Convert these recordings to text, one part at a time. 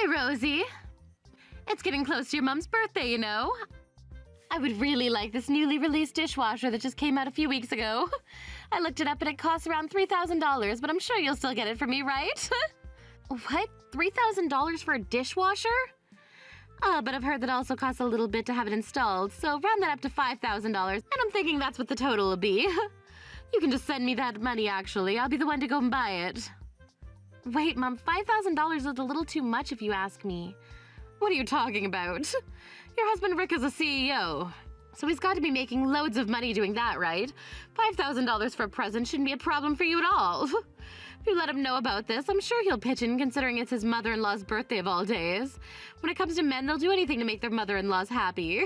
Hey, Rosie. It's getting close to your mom's birthday, you know. I would really like this newly released dishwasher that just came out a few weeks ago. I looked it up and it costs around $3,000, but I'm sure you'll still get it for me, right? What? $3,000 for a dishwasher? But I've heard that also costs a little bit to have it installed, so round that up to $5,000, and I'm thinking that's what the total will be. You can just send me that money, actually. I'll be the one to go and buy it. Wait, Mom, $5,000 is a little too much if you ask me. What are you talking about? Your husband Rick is a CEO, so he's got to be making loads of money doing that, right? $5,000 for a present shouldn't be a problem for you at all. If you let him know about this, I'm sure he'll pitch in, considering it's his mother-in-law's birthday of all days. When it comes to men, they'll do anything to make their mother-in-laws happy.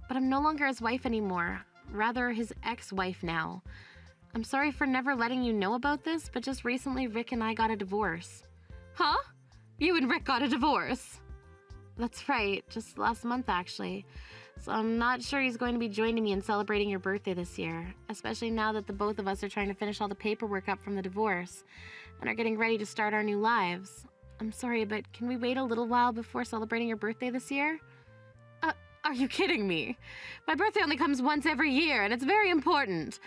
But I'm no longer his wife anymore. Rather, his ex-wife now. I'm sorry for never letting you know about this, but just recently Rick and I got a divorce. Huh? You and Rick got a divorce? That's right, just last month actually. So I'm not sure he's going to be joining me in celebrating your birthday this year, especially now that the both of us are trying to finish all the paperwork up from the divorce and are getting ready to start our new lives. I'm sorry, but can we wait a little while before celebrating your birthday this year? Are you kidding me? My birthday only comes once every year, and it's very important.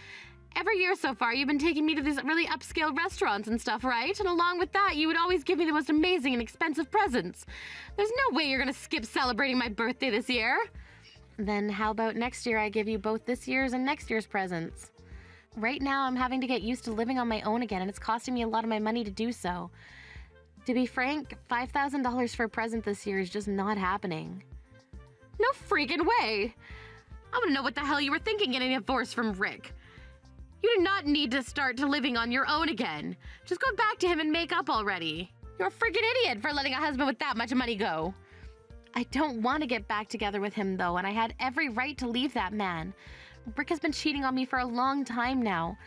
Every year so far, you've been taking me to these really upscale restaurants and stuff, right? And along with that, you would always give me the most amazing and expensive presents. There's no way you're gonna skip celebrating my birthday this year. Then how about next year I give you both this year's and next year's presents? Right now, I'm having to get used to living on my own again, and it's costing me a lot of my money to do so. To be frank, $5,000 for a present this year is just not happening. No freaking way! I wanna know what the hell you were thinking getting a divorce from Rick. You do not need to start living on your own again. Just go back to him and make up already. You're a freaking idiot for letting a husband with that much money go. I don't want to get back together with him, though, and I had every right to leave that man. Rick has been cheating on me for a long time now.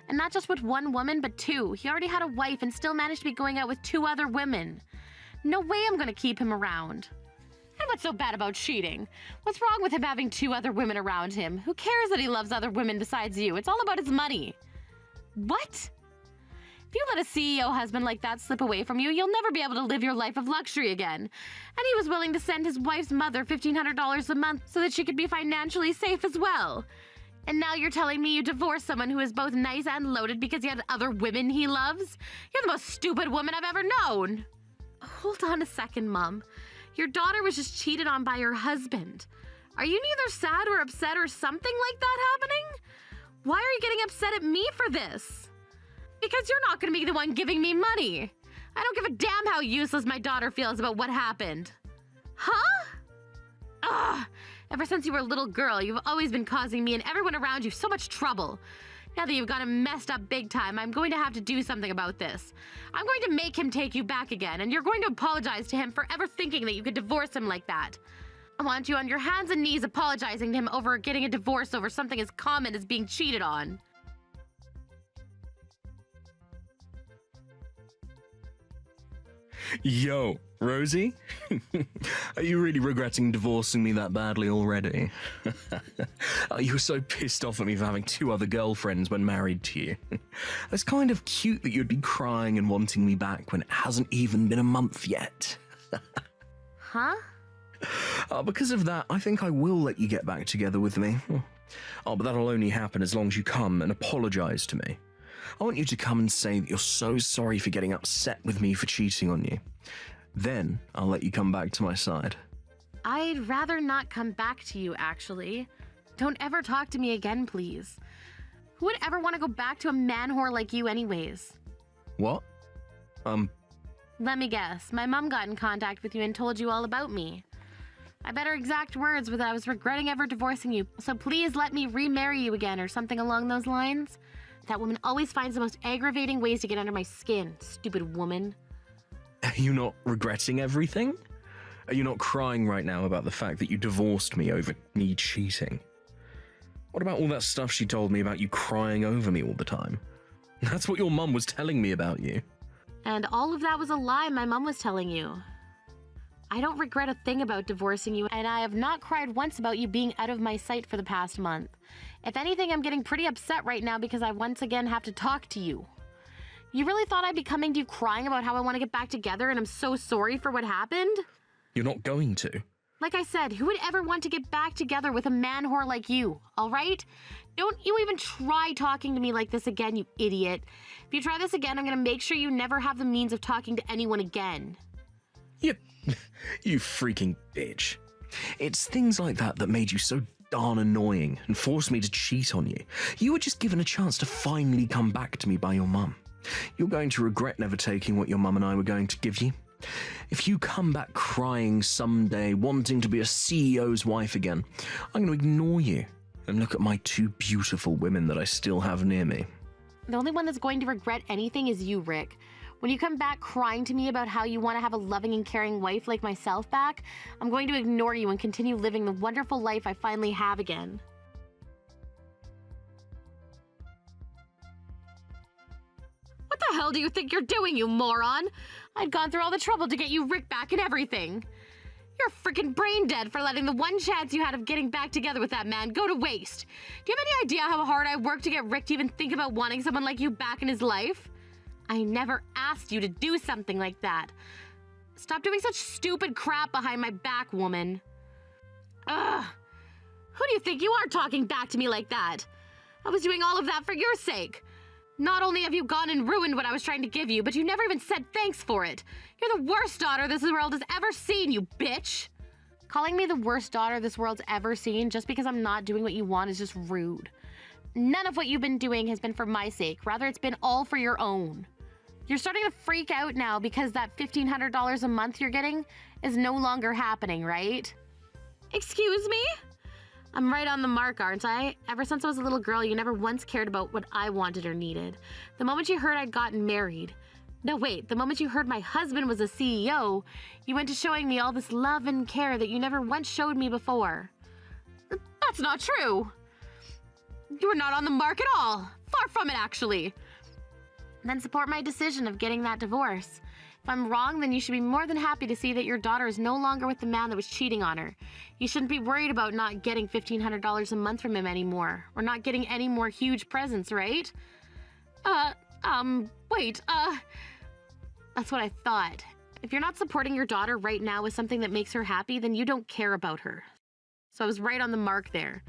And not just with one woman, but two. He already had a wife and still managed to be going out with 2 other women. No way I'm gonna keep him around. And what's so bad about cheating? What's wrong with him having 2 other women around him? Who cares that he loves other women besides you? It's all about his money. What? If you let a CEO husband like that slip away from you, you'll never be able to live your life of luxury again. And he was willing to send his wife's mother $1,500 a month so that she could be financially safe as well. And now you're telling me you divorced someone who is both nice and loaded because he had other women he loves? You're the most stupid woman I've ever known. Hold on a second, Mom. Your daughter was just cheated on by her husband. Are you neither sad or upset or something like that happening? Why are you getting upset at me for this? Because you're not going to be the one giving me money. I don't give a damn how useless my daughter feels about what happened. Huh? Ugh! Ever since you were a little girl, you've always been causing me and everyone around you so much trouble. Now that you've got him messed up big time, I'm going to have to do something about this. I'm going to make him take you back again, and you're going to apologize to him for ever thinking that you could divorce him like that. I want you on your hands and knees apologizing to him over getting a divorce over something as common as being cheated on. Yo, Rosie? Are you really regretting divorcing me that badly already? You were so pissed off at me for having 2 other girlfriends when married to you. It's kind of cute that you'd be crying and wanting me back when it hasn't even been a month yet. Huh? Because of that, I think I will let you get back together with me. But that'll only happen as long as you come and apologize to me. I want you to come and say that you're so sorry for getting upset with me for cheating on you. Then I'll let you come back to my side. I'd rather not come back to you, actually. Don't ever talk to me again, please. Who would ever want to go back to a man whore like you anyways? What? Let me guess. My mom got in contact with you and told you all about me. I bet her exact words were that I was regretting ever divorcing you, so please let me remarry you again or something along those lines. That woman always finds the most aggravating ways to get under my skin, stupid woman. Are you not regretting everything? Are you not crying right now about the fact that you divorced me over me cheating? What about all that stuff she told me about you crying over me all the time? That's what your mum was telling me about you. And all of that was a lie my mom was telling you. I don't regret a thing about divorcing you, and I have not cried once about you being out of my sight for the past month. If anything, I'm getting pretty upset right now because I once again have to talk to you. You really thought I'd be coming to you crying about how I want to get back together and I'm so sorry for what happened? You're not going to. Like I said, who would ever want to get back together with a man whore like you, all right? Don't you even try talking to me like this again, you idiot. If you try this again, I'm going to make sure you never have the means of talking to anyone again. You freaking bitch. It's things like that that made you so darn annoying and forced me to cheat on you. You were just given a chance to finally come back to me by your mum. You're going to regret never taking what your mum and I were going to give you. If you come back crying someday, wanting to be a CEO's wife again, I'm going to ignore you and look at my two beautiful women that I still have near me. The only one that's going to regret anything is you, Rick. When you come back crying to me about how you want to have a loving and caring wife like myself back, I'm going to ignore you and continue living the wonderful life I finally have again. What the hell do you think you're doing, you moron? I'd gone through all the trouble to get you Rick back and everything. You're freaking brain dead for letting the one chance you had of getting back together with that man go to waste. Do you have any idea how hard I worked to get Rick to even think about wanting someone like you back in his life? I never asked you to do something like that. Stop doing such stupid crap behind my back, woman. Ugh. Who do you think you are talking back to me like that? I was doing all of that for your sake. Not only have you gone and ruined what I was trying to give you, but you never even said thanks for it. You're the worst daughter this world has ever seen, you bitch. Calling me the worst daughter this world's ever seen just because I'm not doing what you want is just rude. None of what you've been doing has been for my sake. Rather, it's been all for your own. You're starting to freak out now because that $1,500 a month you're getting is no longer happening, right? Excuse me? I'm right on the mark, aren't I? Ever since I was a little girl, you never once cared about what I wanted or needed. The moment you heard I'd gotten married... No, wait, the moment you heard my husband was a CEO, you went to showing me all this love and care that you never once showed me before. That's not true. You were not on the mark at all. Far from it, actually. Then support my decision of getting that divorce. If I'm wrong, then you should be more than happy to see that your daughter is no longer with the man that was cheating on her. You shouldn't be worried about not getting $1,500 a month from him anymore, or not getting any more huge presents, right? Wait, that's what I thought. If you're not supporting your daughter right now with something that makes her happy, then you don't care about her. So I was right on the mark there.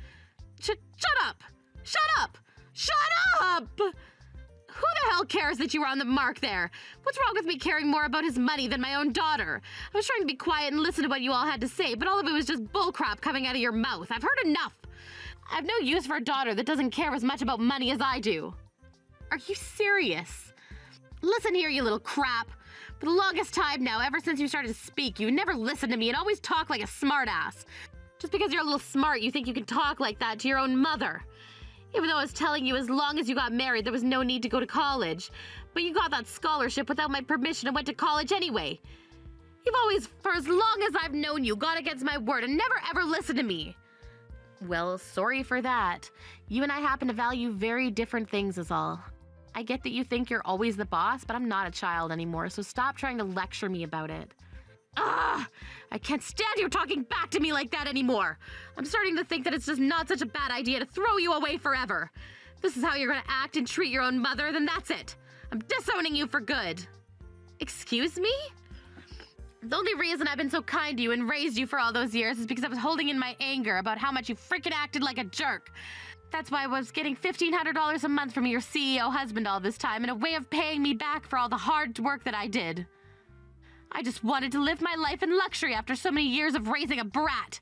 Shut up! Shut up! Shut up! Who the hell cares that you were on the mark there? What's wrong with me caring more about his money than my own daughter? I was trying to be quiet and listen to what you all had to say, but all of it was just bullcrap coming out of your mouth. I've heard enough. I have no use for a daughter that doesn't care as much about money as I do. Are you serious? Listen here, you little crap. For the longest time now, ever since you started to speak, you never listened to me and always talk like a smartass. Just because you're a little smart, you think you can talk like that to your own mother. Even though I was telling you as long as you got married, there was no need to go to college. But you got that scholarship without my permission and went to college anyway. You've always, for as long as I've known you, gone against my word and never ever listened to me. Well, sorry for that. You and I happen to value very different things is all. I get that you think you're always the boss, but I'm not a child anymore, so stop trying to lecture me about it. Ah! I can't stand you talking back to me like that anymore. I'm starting to think that it's just not such a bad idea to throw you away forever. If this is how you're gonna act and treat your own mother, then that's it. I'm disowning you for good. Excuse me? The only reason I've been so kind to you and raised you for all those years is because I was holding in my anger about how much you freaking acted like a jerk. That's why I was getting $1,500 a month from your CEO husband all this time in a way of paying me back for all the hard work that I did. I just wanted to live my life in luxury after so many years of raising a brat.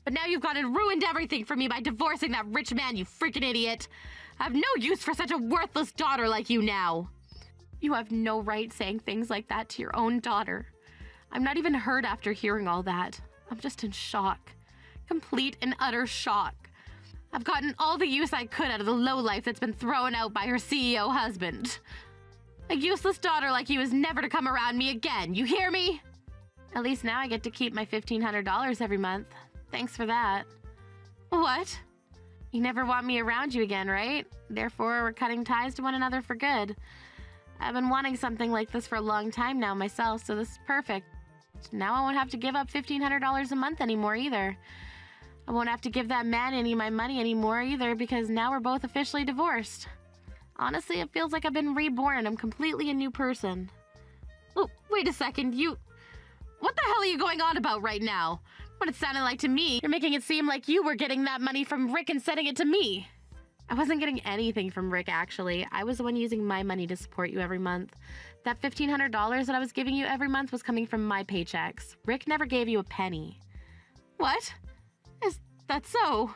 But now you've gone and ruined everything for me by divorcing that rich man, you freaking idiot. I have no use for such a worthless daughter like you now. You have no right saying things like that to your own daughter. I'm not even hurt after hearing all that. I'm just in shock. Complete and utter shock. I've gotten all the use I could out of the lowlife that's been thrown out by her CEO husband. A useless daughter like you is never to come around me again, you hear me? At least now I get to keep my $1,500 every month. Thanks for that. What? You never want me around you again, right? Therefore, we're cutting ties to one another for good. I've been wanting something like this for a long time now myself, so this is perfect. Now I won't have to give up $1,500 a month anymore either. I won't have to give that man any of my money anymore either because now we're both officially divorced. Honestly, it feels like I've been reborn and I'm completely a new person. Oh, wait a second, what the hell are you going on about right now? What it sounded like to me, you're making it seem like you were getting that money from Rick and sending it to me. I wasn't getting anything from Rick, actually. I was the one using my money to support you every month. That $1,500 that I was giving you every month was coming from my paychecks. Rick never gave you a penny. What? Is that so?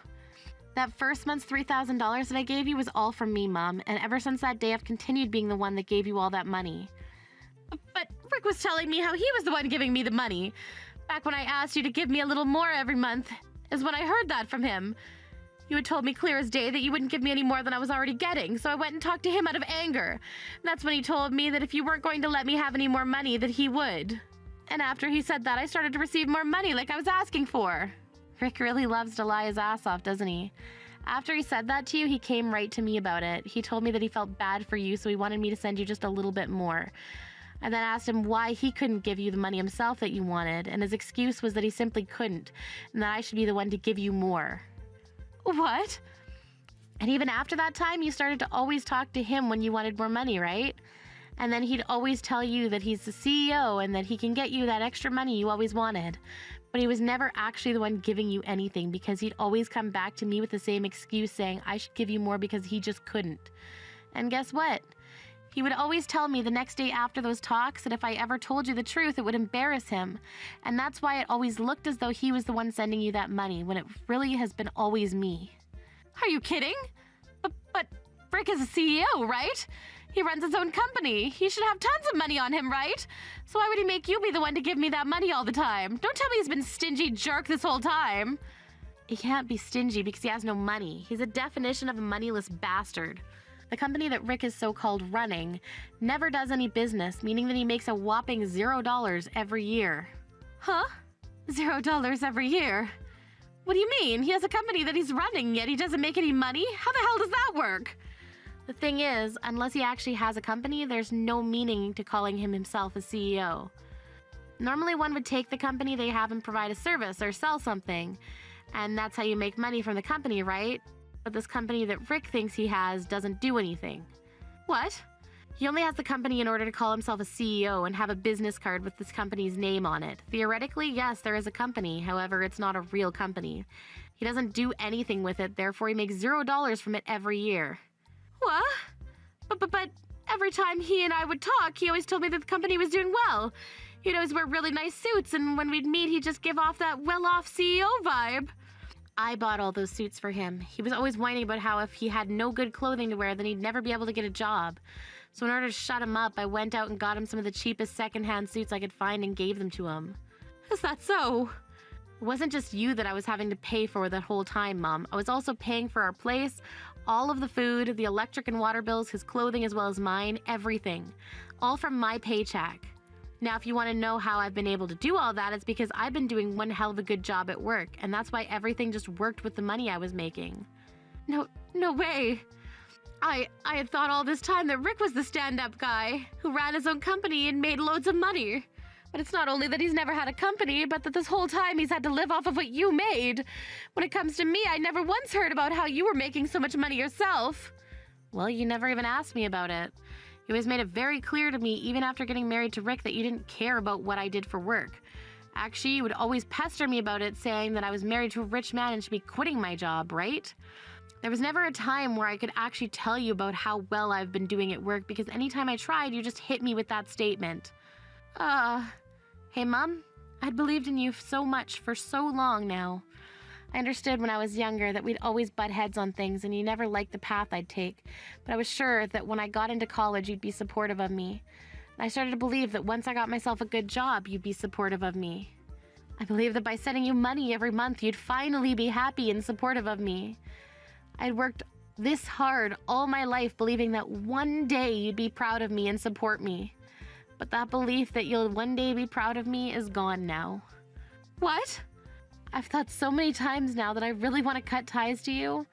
That first month's $3,000 that I gave you was all from me, Mom, and ever since that day I've continued being the one that gave you all that money. But Rick was telling me how he was the one giving me the money. Back when I asked you to give me a little more every month is when I heard that from him. You had told me clear as day that you wouldn't give me any more than I was already getting, so I went and talked to him out of anger. That's when he told me that if you weren't going to let me have any more money, that he would. And after he said that, I started to receive more money like I was asking for. Rick really loves to lie his ass off, doesn't he? After he said that to you, he came right to me about it. He told me that he felt bad for you, so he wanted me to send you just a little bit more. I then asked him why he couldn't give you the money himself that you wanted, and his excuse was that he simply couldn't, and that I should be the one to give you more. What? And even after that time, you started to always talk to him when you wanted more money, right? And then he'd always tell you that he's the CEO and that he can get you that extra money you always wanted. But he was never actually the one giving you anything because he'd always come back to me with the same excuse saying I should give you more because he just couldn't. And guess what? He would always tell me the next day after those talks that if I ever told you the truth, it would embarrass him. And that's why it always looked as though he was the one sending you that money, when it really has been always me. Are you kidding? But Rick is a CEO, right? He runs his own company. He should have tons of money on him, right? So why would he make you be the one to give me that money all the time? Don't tell me he's been stingy jerk this whole time. He can't be stingy because he has no money. He's a definition of a moneyless bastard. The company that Rick is so-called running never does any business, meaning that he makes a whopping $0 every year. Huh? $0 every year? What do you mean? He has a company that he's running, yet he doesn't make any money? How the hell does that work? The thing is, unless he actually has a company, there's no meaning to calling himself a CEO. Normally one would take the company they have and provide a service or sell something, and that's how you make money from the company, right? But this company that Rick thinks he has doesn't do anything. What? He only has the company in order to call himself a CEO and have a business card with this company's name on it. Theoretically, yes, there is a company, however, it's not a real company. He doesn't do anything with it, therefore he makes $0 from it every year. What? But every time he and I would talk, he always told me that the company was doing well. He'd always wear really nice suits, and when we'd meet, he'd just give off that well-off CEO vibe. I bought all those suits for him. He was always whining about how if he had no good clothing to wear, then he'd never be able to get a job. So in order to shut him up, I went out and got him some of the cheapest secondhand suits I could find and gave them to him. Is that so? It wasn't just you that I was having to pay for that whole time, Mom. I was also paying for our place, all of the food, the electric and water bills, his clothing as well as mine, everything. All from my paycheck. Now, if you want to know how I've been able to do all that, it's because I've been doing one hell of a good job at work, and that's why everything just worked with the money I was making. No way. I had thought all this time that Rick was the stand-up guy who ran his own company and made loads of money. But it's not only that he's never had a company, but that this whole time he's had to live off of what you made. When it comes to me, I never once heard about how you were making so much money yourself. Well, you never even asked me about it. You always made it very clear to me, even after getting married to Rick, that you didn't care about what I did for work. Actually, you would always pester me about it, saying that I was married to a rich man and should be quitting my job, right? There was never a time where I could actually tell you about how well I've been doing at work, because anytime I tried, you just hit me with that statement. Hey, Mom, I'd believed in you so much for so long now. I understood when I was younger that we'd always butt heads on things and you never liked the path I'd take, but I was sure that when I got into college, you'd be supportive of me. And I started to believe that once I got myself a good job, you'd be supportive of me. I believed that by sending you money every month, you'd finally be happy and supportive of me. I'd worked this hard all my life believing that one day you'd be proud of me and support me. But that belief that you'll one day be proud of me is gone now. What? I've thought so many times now that I really want to cut ties to you,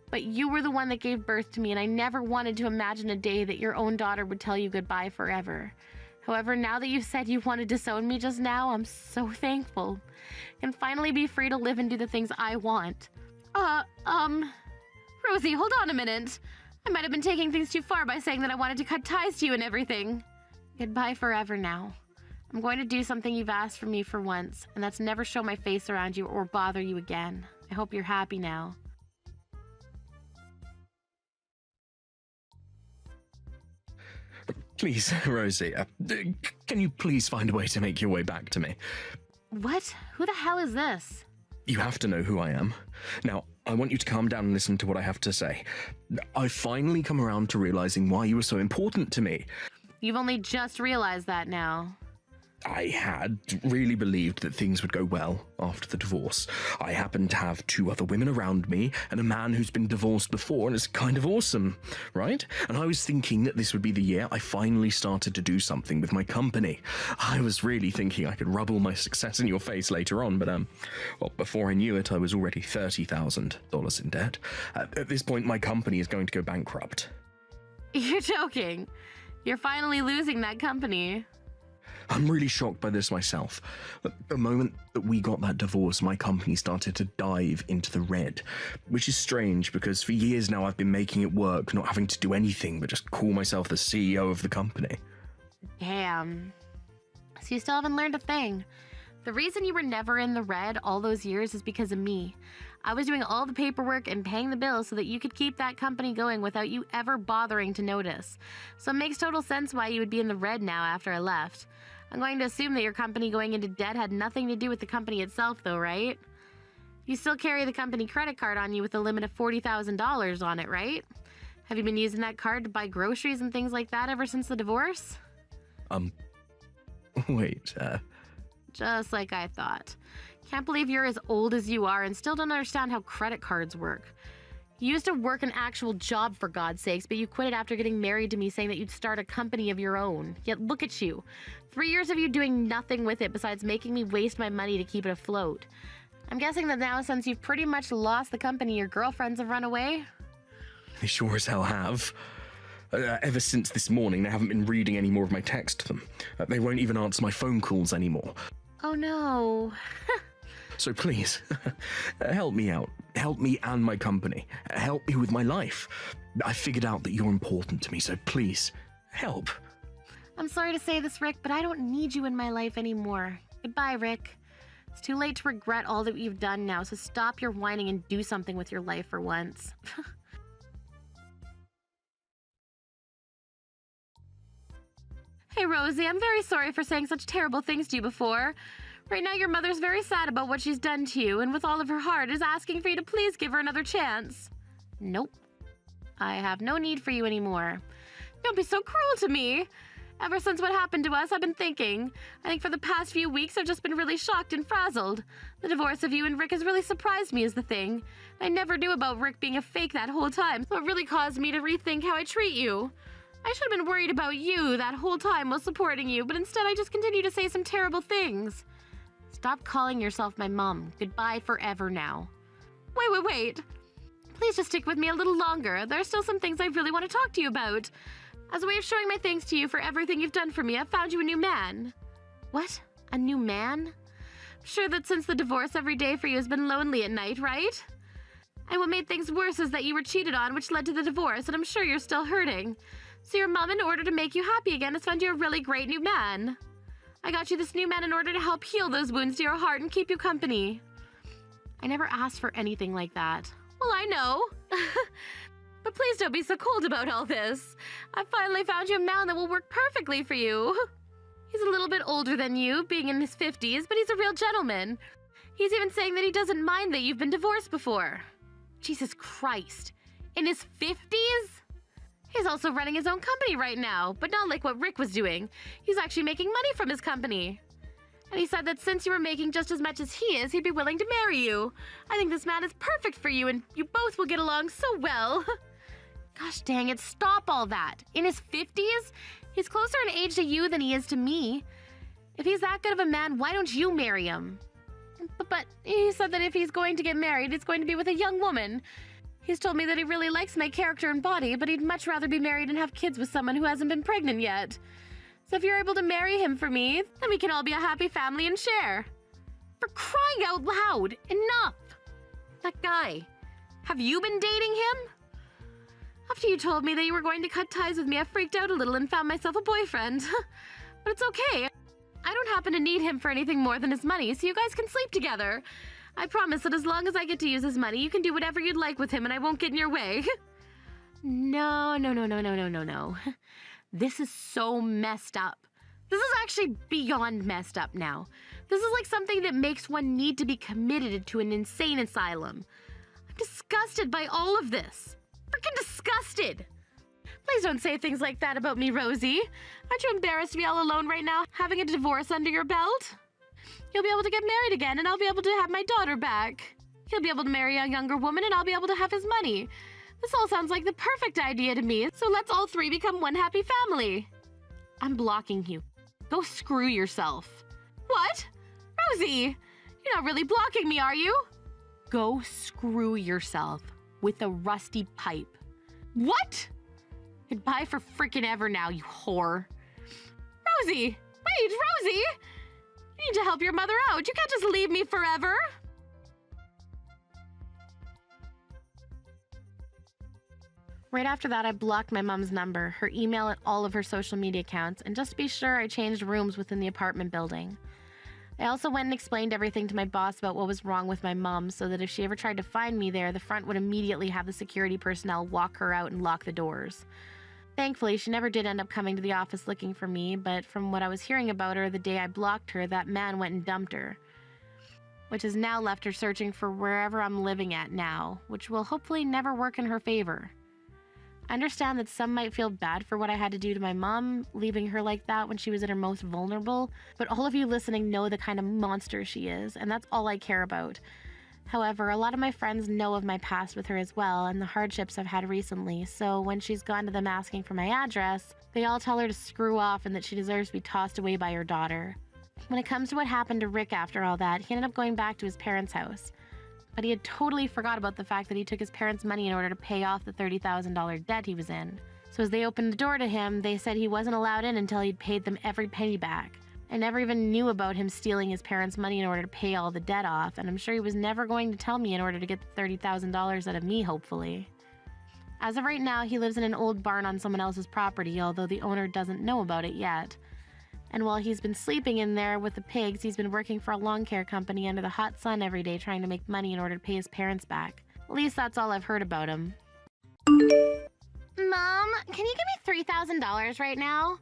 but you were the one that gave birth to me, and I never wanted to imagine a day that your own daughter would tell you goodbye forever. However, now that you've said you want to disown me just now, I'm so thankful. I can finally be free to live and do the things I want. Rosie, hold on a minute. I might have been taking things too far by saying that I wanted to cut ties to you and everything. Goodbye forever now. I'm going to do something you've asked from me for once, and that's never show my face around you or bother you again. I hope you're happy now. Please, Rosie, can you please find a way to make your way back to me? What? Who the hell is this? You have to know who I am. Now, I want you to calm down and listen to what I have to say. I've finally come around to realizing why you were so important to me. You've only just realized that now. I had really believed that things would go well after the divorce. I happened to have 2 other women around me and a man who's been divorced before, and it's kind of awesome, right? And I was thinking that this would be the year I finally started to do something with my company. I was really thinking I could rub all my success in your face later on, but well, before I knew it, I was already $30,000 in debt. At this point, my company is going to go bankrupt. You're joking. You're finally losing that company. I'm really shocked by this myself. The moment that we got that divorce, my company started to dive into the red, which is strange because for years now I've been making it work, not having to do anything but just call myself the CEO of the company. Damn. So you still haven't learned a thing. The reason you were never in the red all those years is because of me. I was doing all the paperwork and paying the bills so that you could keep that company going without you ever bothering to notice. So it makes total sense why you would be in the red now after I left. I'm going to assume that your company going into debt had nothing to do with the company itself though, right? You still carry the company credit card on you with a limit of $40,000 on it, right? Have you been using that card to buy groceries and things like that ever since the divorce? Wait, Just like I thought. Can't believe you're as old as you are and still don't understand how credit cards work. You used to work an actual job for God's sakes, but you quit it after getting married to me saying that you'd start a company of your own. Yet look at you. 3 years of you doing nothing with it besides making me waste my money to keep it afloat. I'm guessing that now since you've pretty much lost the company, your girlfriends have run away? They sure as hell have. Ever since this morning, they haven't been reading any more of my text to them. They won't even answer my phone calls anymore. Oh no. So please, help me out. Help me and my company. Help me with my life. I figured out that you're important to me, so please, help. I'm sorry to say this, Rick, but I don't need you in my life anymore. Goodbye, Rick. It's too late to regret all that you've done now, so stop your whining and do something with your life for once. Hey, Rosie, I'm very sorry for saying such terrible things to you before. Right now, your mother's very sad about what she's done to you, and with all of her heart is asking for you to please give her another chance. Nope. I have no need for you anymore. Don't be so cruel to me. Ever since what happened to us, I've been thinking. I think for the past few weeks, I've just been really shocked and frazzled. The divorce of you and Rick has really surprised me is the thing. I never knew about Rick being a fake that whole time, so it really caused me to rethink how I treat you. I should have been worried about you that whole time while supporting you, but instead I just continue to say some terrible things. Stop calling yourself my mom. Goodbye forever now. Wait. Please just stick with me a little longer. There are still some things I really want to talk to you about. As a way of showing my thanks to you for everything you've done for me, I've found you a new man. What? A new man? I'm sure that since the divorce, every day for you has been lonely at night, right? And what made things worse is that you were cheated on, which led to the divorce, and I'm sure you're still hurting. So your mom, in order to make you happy again, has found you a really great new man. I got you this new man in order to help heal those wounds to your heart and keep you company. I never asked for anything like that. Well, I know. But please don't be so cold about all this. I finally found you a man that will work perfectly for you. He's a little bit older than you, being in his 50s, but he's a real gentleman. He's even saying that he doesn't mind that you've been divorced before. Jesus Christ. In his 50s? He's also running his own company right now, but not like what Rick was doing. He's actually making money from his company. And he said that since you were making just as much as he is, he'd be willing to marry you. I think this man is perfect for you, and you both will get along so well. Gosh dang it, stop all that. In his 50s? He's closer in age to you than he is to me. If he's that good of a man, why don't you marry him? But he said that if he's going to get married, it's going to be with a young woman. He's told me that he really likes my character and body, but he'd much rather be married and have kids with someone who hasn't been pregnant yet. So if you're able to marry him for me, then we can all be a happy family and share. For crying out loud, enough! That guy, have you been dating him? After you told me that you were going to cut ties with me, I freaked out a little and found myself a boyfriend. But it's okay. I don't happen to need him for anything more than his money, so you guys can sleep together. I promise that as long as I get to use his money, you can do whatever you'd like with him and I won't get in your way. No. This is so messed up. This is actually beyond messed up now. This is like something that makes one need to be committed to an insane asylum. I'm disgusted by all of this. Freaking disgusted. Please don't say things like that about me, Rosie. Aren't you embarrassed to be all alone right now, having a divorce under your belt? You'll be able to get married again, and I'll be able to have my daughter back. He'll be able to marry a younger woman, and I'll be able to have his money. This all sounds like the perfect idea to me, so let's all three become one happy family. I'm blocking you. Go screw yourself. What? Rosie, you're not really blocking me, are you? Go screw yourself with a rusty pipe. What? Goodbye for freaking ever now, you whore. Rosie! Wait, Rosie! You need to help your mother out. You can't just leave me forever. Right after that, I blocked my mom's number, her email, and all of her social media accounts, and just to be sure, I changed rooms within the apartment building. I also went and explained everything to my boss about what was wrong with my mom, so that if she ever tried to find me there, the front would immediately have the security personnel walk her out and lock the doors. Thankfully, she never did end up coming to the office looking for me, but from what I was hearing about her the day I blocked her, that man went and dumped her, which has now left her searching for wherever I'm living at now, which will hopefully never work in her favor. I understand that some might feel bad for what I had to do to my mom, leaving her like that when she was at her most vulnerable, but all of you listening know the kind of monster she is, and that's all I care about. However, a lot of my friends know of my past with her as well and the hardships I've had recently, so when she's gone to them asking for my address, they all tell her to screw off and that she deserves to be tossed away by her daughter. When it comes to what happened to Rick after all that, he ended up going back to his parents' house. But he had totally forgot about the fact that he took his parents' money in order to pay off the $30,000 debt he was in. So as they opened the door to him, they said he wasn't allowed in until he'd paid them every penny back. I never even knew about him stealing his parents' money in order to pay all the debt off, and I'm sure he was never going to tell me in order to get the $30,000 out of me, hopefully. As of right now, he lives in an old barn on someone else's property, although the owner doesn't know about it yet. And while he's been sleeping in there with the pigs, he's been working for a lawn care company under the hot sun every day trying to make money in order to pay his parents back. At least that's all I've heard about him. Mom, can you give me $3,000 right now?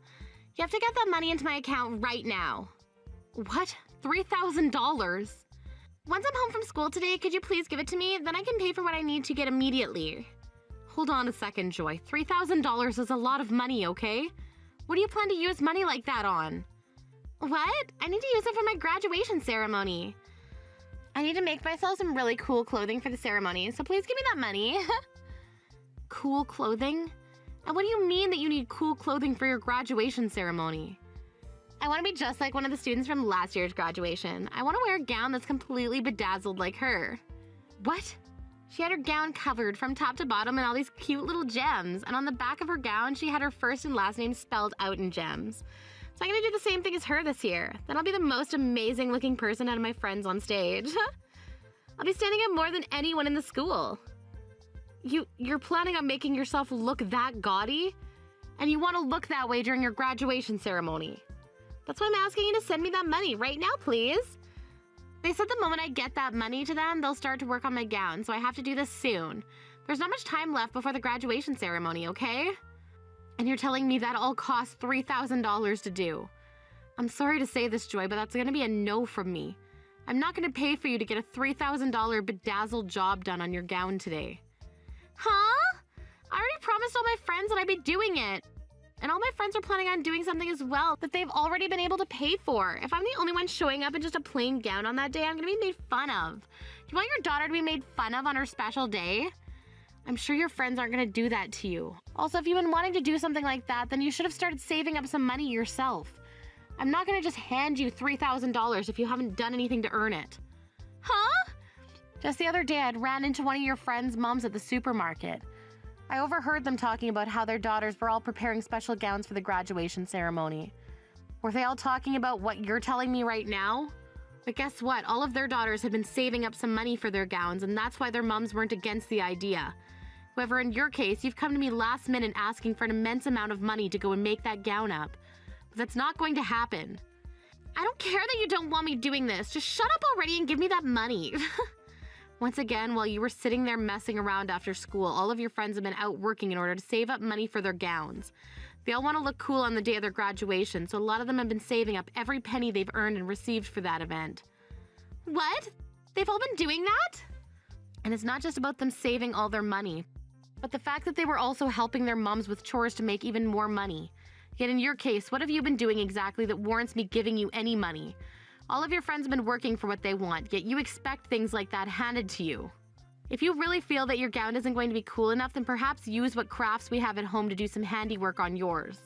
You have to get that money into my account right now. What? $3,000? Once I'm home from school today, could you please give it to me? Then I can pay for what I need to get immediately. Hold on a second, Joy. $3,000 is a lot of money, okay? What do you plan to use money like that on? What? I need to use it for my graduation ceremony. I need to make myself some really cool clothing for the ceremony, so please give me that money. Cool clothing? And what do you mean that you need cool clothing for your graduation ceremony? I want to be just like one of the students from last year's graduation. I want to wear a gown that's completely bedazzled like her. What? She had her gown covered from top to bottom in all these cute little gems, and on the back of her gown, she had her first and last name spelled out in gems. So I'm gonna do the same thing as her this year. Then I'll be the most amazing looking person out of my friends on stage. I'll be standing out more than anyone in the school. You're planning on making yourself look that gaudy? And you want to look that way during your graduation ceremony. That's why I'm asking you to send me that money right now, please. They said the moment I get that money to them, they'll start to work on my gown, so I have to do this soon. There's not much time left before the graduation ceremony, okay? And you're telling me that all costs $3,000 to do. I'm sorry to say this, Joy, but that's gonna be a no from me. I'm not gonna pay for you to get a $3,000 bedazzled job done on your gown today. Huh? I already promised all my friends that I'd be doing it. And all my friends are planning on doing something as well that they've already been able to pay for. If I'm the only one showing up in just a plain gown on that day, I'm gonna be made fun of. Do you want your daughter to be made fun of on her special day? I'm sure your friends aren't gonna do that to you. Also, if you've been wanting to do something like that, then you should have started saving up some money yourself. I'm not gonna just hand you $3,000 if you haven't done anything to earn it. Huh? Just the other day, I'd ran into one of your friends' moms at the supermarket. I overheard them talking about how their daughters were all preparing special gowns for the graduation ceremony. Were they all talking about what you're telling me right now? But guess what? All of their daughters had been saving up some money for their gowns, and that's why their moms weren't against the idea. However, in your case, you've come to me last minute asking for an immense amount of money to go and make that gown up. But that's not going to happen. I don't care that you don't want me doing this. Just shut up already and give me that money. Once again, while you were sitting there messing around after school, all of your friends have been out working in order to save up money for their gowns. They all want to look cool on the day of their graduation, so a lot of them have been saving up every penny they've earned and received for that event. What? They've all been doing that? And it's not just about them saving all their money, but the fact that they were also helping their moms with chores to make even more money. Yet in your case, what have you been doing exactly that warrants me giving you any money? All of your friends have been working for what they want, yet you expect things like that handed to you. If you really feel that your gown isn't going to be cool enough, then perhaps use what crafts we have at home to do some handiwork on yours.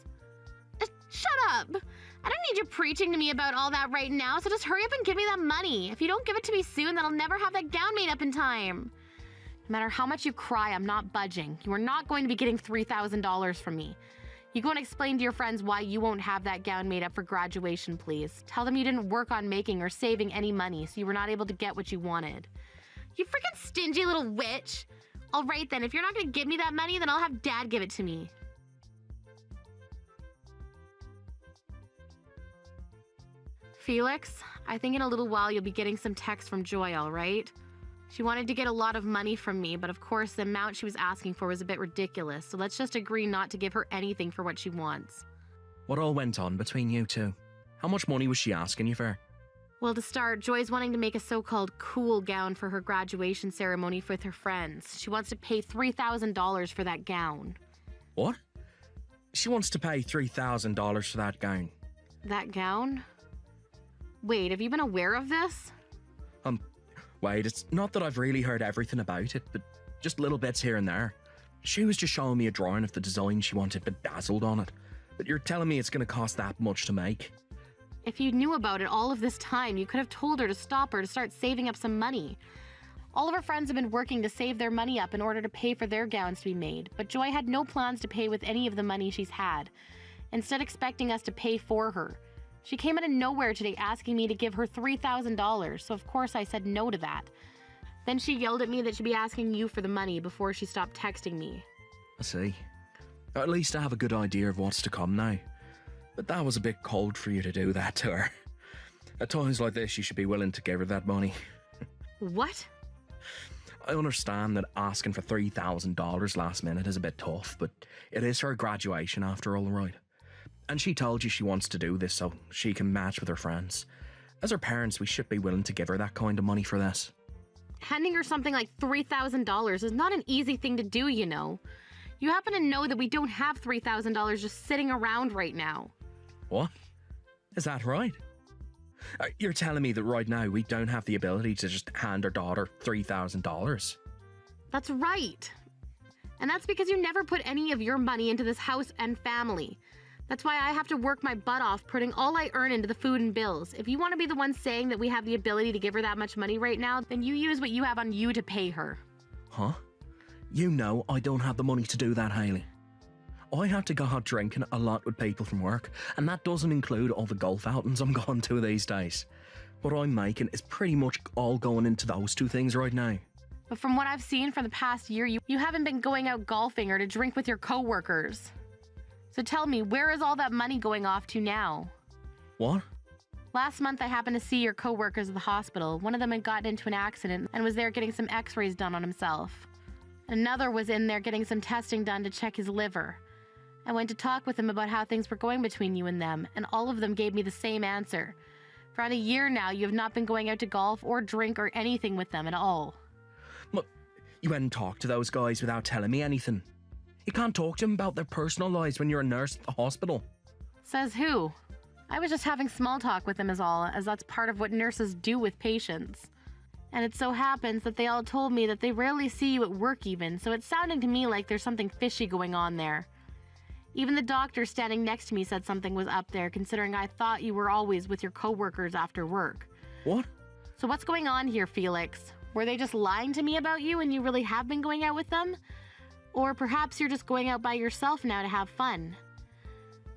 Shut up! I don't need you preaching to me about all that right now, so just hurry up and give me that money. If you don't give it to me soon, then I'll never have that gown made up in time. No matter how much you cry, I'm not budging. You are not going to be getting $3,000 from me. You go and explain to your friends why you won't have that gown made up for graduation, please. Tell them you didn't work on making or saving any money, so you were not able to get what you wanted. You freaking stingy little witch! All right then, if you're not going to give me that money, then I'll have Dad give it to me. Felix, I think in a little while you'll be getting some text from Joy, all right? She wanted to get a lot of money from me, but of course the amount she was asking for was a bit ridiculous, so let's just agree not to give her anything for what she wants. What all went on between you two? How much money was she asking you for? Well, to start, Joy's wanting to make a so-called cool gown for her graduation ceremony with her friends. She wants to pay $3,000 for that gown. What? She wants to pay $3,000 for that gown? That gown? Wait, have you been aware of this? Wait, it's not that I've really heard everything about it, but just little bits here and there. She was just showing me a drawing of the design she wanted bedazzled on it. But you're telling me it's going to cost that much to make? If you knew about it all of this time, you could have told her to stop her to start saving up some money. All of her friends have been working to save their money up in order to pay for their gowns to be made, but Joy had no plans to pay with any of the money she's had, instead expecting us to pay for her. She came out of nowhere today asking me to give her $3,000, so of course I said no to that. Then she yelled at me that she'd be asking you for the money before she stopped texting me. I see. At least I have a good idea of what's to come now. But that was a bit cold for you to do that to her. At times like this, you should be willing to give her that money. What? I understand that asking for $3,000 last minute is a bit tough, but it is her graduation after all, right? And she told you she wants to do this so she can match with her friends. As her parents, we should be willing to give her that kind of money for this. Handing her something like $3,000 is not an easy thing to do, you know. You happen to know that we don't have $3,000 just sitting around right now. What? Is that right? You're telling me that right now we don't have the ability to just hand our daughter $3,000? That's right. And that's because you never put any of your money into this house and family. That's why I have to work my butt off putting all I earn into the food and bills. If you want to be the one saying that we have the ability to give her that much money right now, then you use what you have on you to pay her. Huh? You know I don't have the money to do that, Hayley. I have to go out drinking a lot with people from work, and that doesn't include all the golf outings I'm going to these days. What I'm making is pretty much all going into those two things right now. But from what I've seen for the past year, you haven't been going out golfing or to drink with your coworkers. So tell me, where is all that money going off to now? What? Last month I happened to see your coworkers at the hospital. One of them had gotten into an accident and was there getting some x-rays done on himself. Another was in there getting some testing done to check his liver. I went to talk with them about how things were going between you and them, and all of them gave me the same answer. For around a year now, you have not been going out to golf or drink or anything with them at all. But you hadn't talked to those guys without telling me anything. You can't talk to them about their personal lives when you're a nurse at the hospital. Says who? I was just having small talk with them is all, as that's part of what nurses do with patients. And it so happens that they all told me that they rarely see you at work even, so it's sounding to me like there's something fishy going on there. Even the doctor standing next to me said something was up there, considering I thought you were always with your coworkers after work. What? So what's going on here, Felix? Were they just lying to me about you and you really have been going out with them? Or perhaps you're just going out by yourself now to have fun.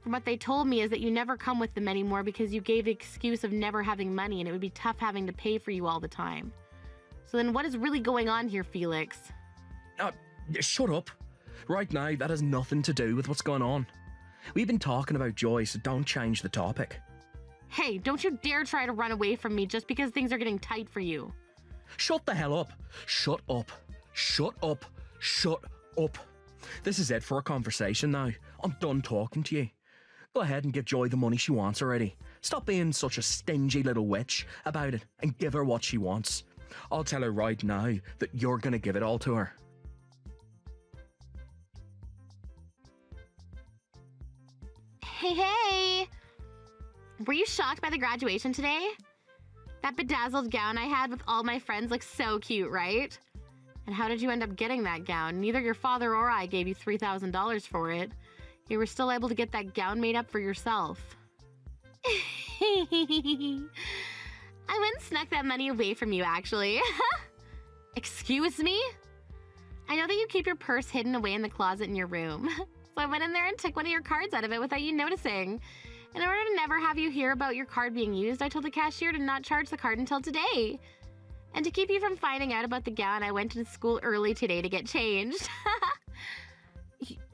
From what they told me is that you never come with them anymore because you gave the excuse of never having money and it would be tough having to pay for you all the time. So then what is really going on here, Felix? Shut up. Right now, that has nothing to do with what's going on. We've been talking about Joy, so don't change the topic. Hey, don't you dare try to run away from me just because things are getting tight for you. Shut the hell up. Shut up. Shut up. Shut up. This is it for a conversation now. I'm done talking to you. Go ahead and give Joy the money she wants already. Stop being such a stingy little witch about it and give her what she wants. I'll tell her right now that you're going to give it all to her. Hey! Were you shocked by the graduation today? That bedazzled gown I had with all my friends looks so cute, right? And how did you end up getting that gown? Neither your father or I gave you $3,000 for it. You were still able to get that gown made up for yourself. I went and snuck that money away from you, actually. Excuse me? I know that you keep your purse hidden away in the closet in your room. So I went in there and took one of your cards out of it without you noticing. In order to never have you hear about your card being used, I told the cashier to not charge the card until today. And to keep you from finding out about the gown, I went to school early today to get changed.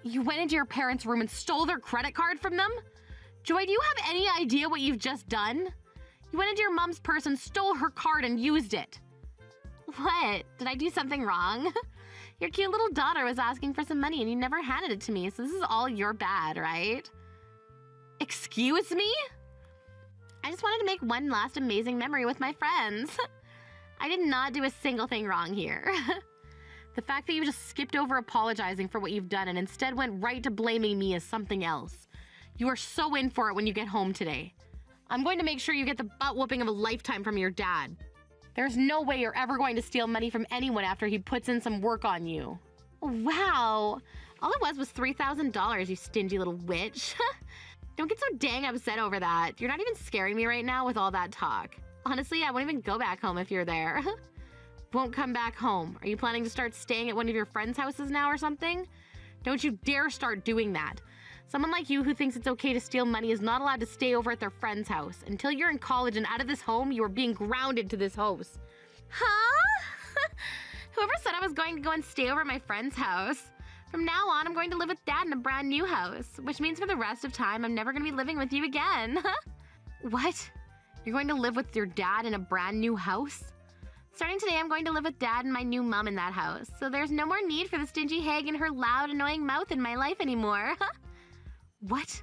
You went into your parents' room and stole their credit card from them? Joy, do you have any idea what you've just done? You went into your mom's purse and stole her card and used it. What? Did I do something wrong? Your cute little daughter was asking for some money and you never handed it to me, so this is all your bad, right? Excuse me? I just wanted to make one last amazing memory with my friends. I did not do a single thing wrong here. The fact that you just skipped over apologizing for what you've done and instead went right to blaming me is something else. You are so in for it when you get home today. I'm going to make sure you get the butt whooping of a lifetime from your dad. There's no way you're ever going to steal money from anyone after he puts in some work on you. Wow. All it was $3,000, you stingy little witch. Don't get so dang upset over that. You're not even scaring me right now with all that talk. Honestly, I won't even go back home if you're there. Won't come back home. Are you planning to start staying at one of your friends' houses now or something? Don't you dare start doing that. Someone like you who thinks it's okay to steal money is not allowed to stay over at their friend's house. Until you're in college and out of this home, you are being grounded to this house. Huh? Whoever said I was going to go and stay over at my friend's house? From now on, I'm going to live with Dad in a brand new house, which means for the rest of time, I'm never going to be living with you again. What? You're going to live with your dad in a brand new house? Starting today, I'm going to live with Dad and my new mom in that house, so there's no more need for the stingy hag and her loud, annoying mouth in my life anymore. What?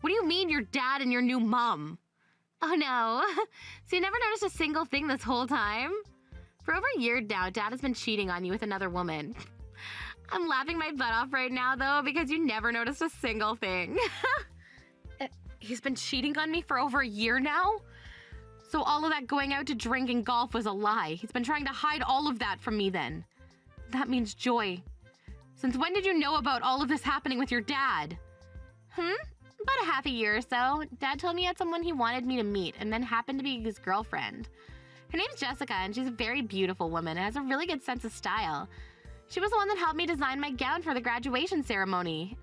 What do you mean your dad and your new mom? Oh no. So you never noticed a single thing this whole time? For over a year now, Dad has been cheating on you with another woman. I'm laughing my butt off right now, though, because you never noticed a single thing. He's been cheating on me for over a year now? So all of that going out to drink and golf was a lie. He's been trying to hide all of that from me then. That means Joy. Since when did you know about all of this happening with your dad? About a half a year or so. Dad told me he had someone he wanted me to meet and then happened to be his girlfriend. Her name's Jessica and she's a very beautiful woman and has a really good sense of style. She was the one that helped me design my gown for the graduation ceremony.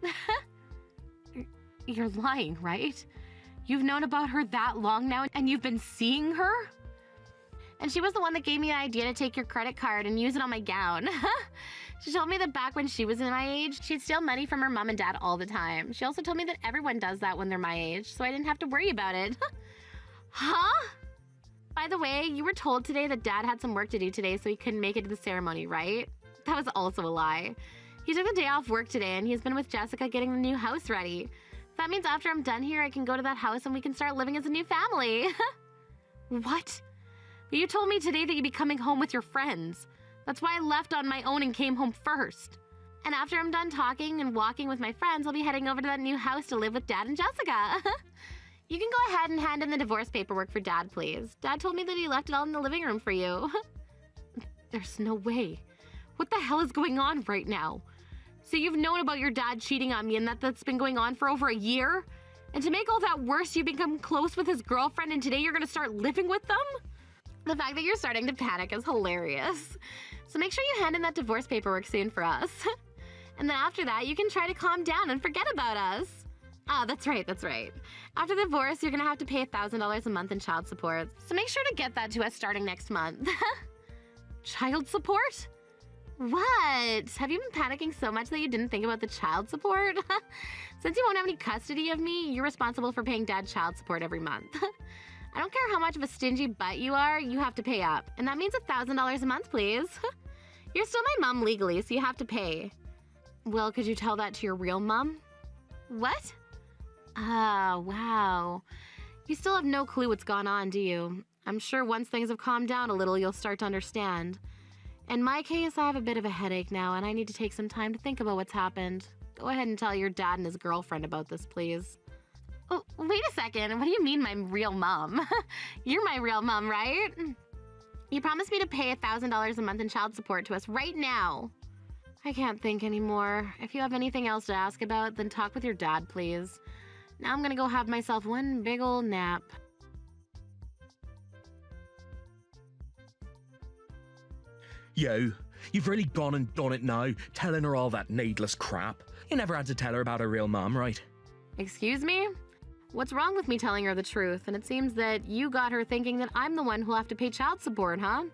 You're lying, right? You've known about her that long now and you've been seeing her? And she was the one that gave me the idea to take your credit card and use it on my gown. She told me that back when she was in my age, she'd steal money from her mom and dad all the time. She also told me that everyone does that when they're my age, so I didn't have to worry about it. Huh? By the way, you were told today that Dad had some work to do today, so he couldn't make it to the ceremony, right? That was also a lie. He took the day off work today, and he's been with Jessica getting the new house ready. That means after I'm done here, I can go to that house and we can start living as a new family. What? But you told me today that you'd be coming home with your friends. That's why I left on my own and came home first. And after I'm done talking and walking with my friends, I'll be heading over to that new house to live with Dad and Jessica. You can go ahead and hand in the divorce paperwork for Dad, please. Dad told me that he left it all in the living room for you. There's no way. What the hell is going on right now? So you've known about your dad cheating on me and that's been going on for over a year? And to make all that worse, you become close with his girlfriend and today you're gonna start living with them? The fact that you're starting to panic is hilarious. So make sure you hand in that divorce paperwork soon for us. And then after that, you can try to calm down and forget about us. Ah, that's right, that's right. After the divorce, you're gonna have to pay $1,000 a month in child support. So make sure to get that to us starting next month. Child support? What? Have you been panicking so much that you didn't think about the child support? Since you won't have any custody of me, you're responsible for paying Dad child support every month. I don't care how much of a stingy butt you are, you have to pay up. And that means $1,000 a month, please. You're still my mom legally, so you have to pay. Well, could you tell that to your real mom? What? Ah, wow. You still have no clue what's gone on, do you? I'm sure once things have calmed down a little, you'll start to understand. In my case, I have a bit of a headache now, and I need to take some time to think about what's happened. Go ahead and tell your dad and his girlfriend about this, please. Oh, wait a second. What do you mean my real mom? You're my real mom, right? You promised me to pay $1,000 a month in child support to us right now. I can't think anymore. If you have anything else to ask about, then talk with your dad, please. Now I'm gonna go have myself one big ol' nap. You've really gone and done it now, telling her all that needless crap. You never had to tell her about her real mom, right? Excuse me? What's wrong with me telling her the truth? And it seems that you got her thinking that I'm the one who'll have to pay child support, huh?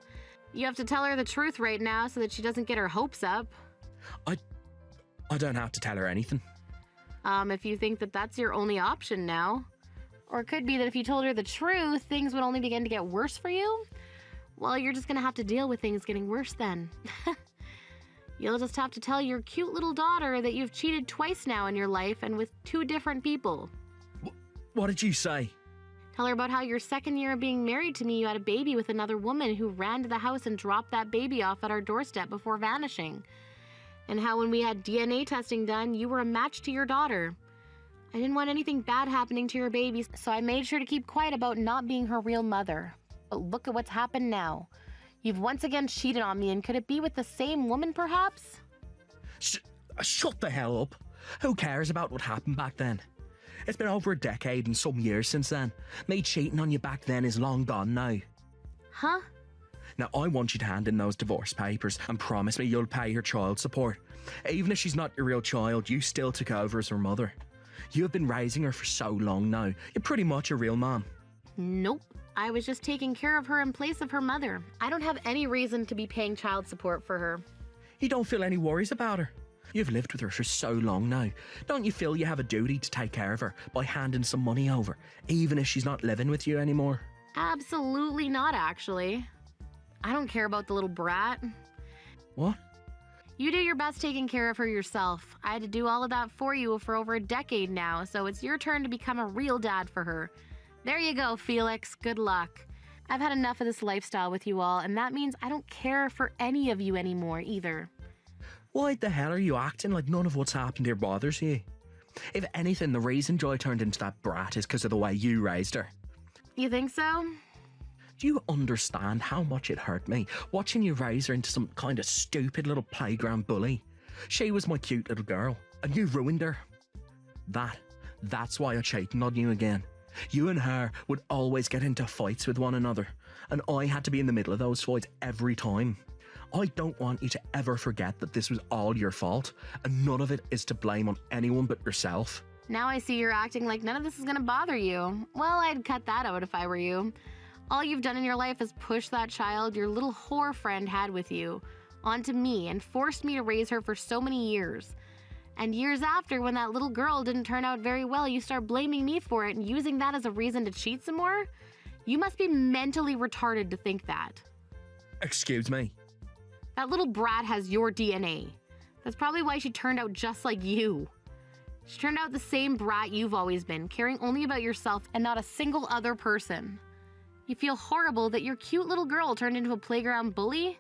You have to tell her the truth right now so that she doesn't get her hopes up. I don't have to tell her anything. If you think that that's your only option now. Or it could be that if you told her the truth, things would only begin to get worse for you. Well, you're just gonna have to deal with things getting worse then. You'll just have to tell your cute little daughter that you've cheated twice now in your life and with 2 different people. What did you say? Tell her about how your second year of being married to me, you had a baby with another woman who ran to the house and dropped that baby off at our doorstep before vanishing. And how when we had DNA testing done, you were a match to your daughter. I didn't want anything bad happening to your baby, so I made sure to keep quiet about not being her real mother. But look at what's happened now. You've once again cheated on me, and could it be with the same woman, perhaps? Shut the hell up. Who cares about what happened back then? It's been over a decade and some years since then. Me cheating on you back then is long gone now. Huh? Now, I want you to hand in those divorce papers and promise me you'll pay her child support. Even if she's not your real child, you still took over as her mother. You have been raising her for so long now. You're pretty much a real mom. Nope. I was just taking care of her in place of her mother. I don't have any reason to be paying child support for her. You don't feel any worries about her? You've lived with her for so long now. Don't you feel you have a duty to take care of her by handing some money over, even if she's not living with you anymore? Absolutely not, actually. I don't care about the little brat. What? You do your best taking care of her yourself. I had to do all of that for you for over a decade now, so it's your turn to become a real dad for her. There you go, Felix. Good luck. I've had enough of this lifestyle with you all, and that means I don't care for any of you anymore either. Why the hell are you acting like none of what's happened here bothers you? If anything, the reason Joy turned into that brat is because of the way you raised her. You think so? Do you understand how much it hurt me watching you raise her into some kind of stupid little playground bully? She was my cute little girl, and you ruined her. That's why I'm cheating on you again. You and her would always get into fights with one another, and I had to be in the middle of those fights every time. I don't want you to ever forget that this was all your fault, and none of it is to blame on anyone but yourself. Now I see you're acting like none of this is gonna bother you. Well, I'd cut that out if I were you. All you've done in your life is push that child your little whore friend had with you onto me and forced me to raise her for so many years. And years after, when that little girl didn't turn out very well, you start blaming me for it and using that as a reason to cheat some more? You must be mentally retarded to think that. Excuse me? That little brat has your DNA. That's probably why she turned out just like you. She turned out the same brat you've always been, caring only about yourself and not a single other person. You feel horrible that your cute little girl turned into a playground bully?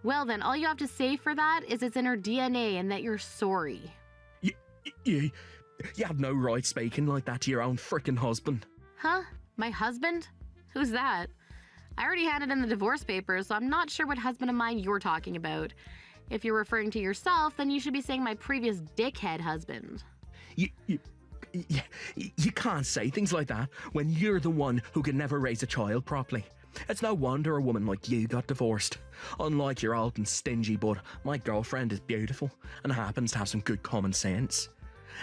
Well then, all you have to say for that is it's in her DNA and that you're sorry. You have no right speaking like that to your own frickin' husband. Huh? My husband? Who's that? I already handed in the divorce papers, so I'm not sure what husband of mine you're talking about. If you're referring to yourself, then you should be saying my previous dickhead husband. You can't say things like that when you're the one who can never raise a child properly. It's no wonder a woman like you got divorced. Unlike your old and stingy butt, my girlfriend is beautiful and happens to have some good common sense.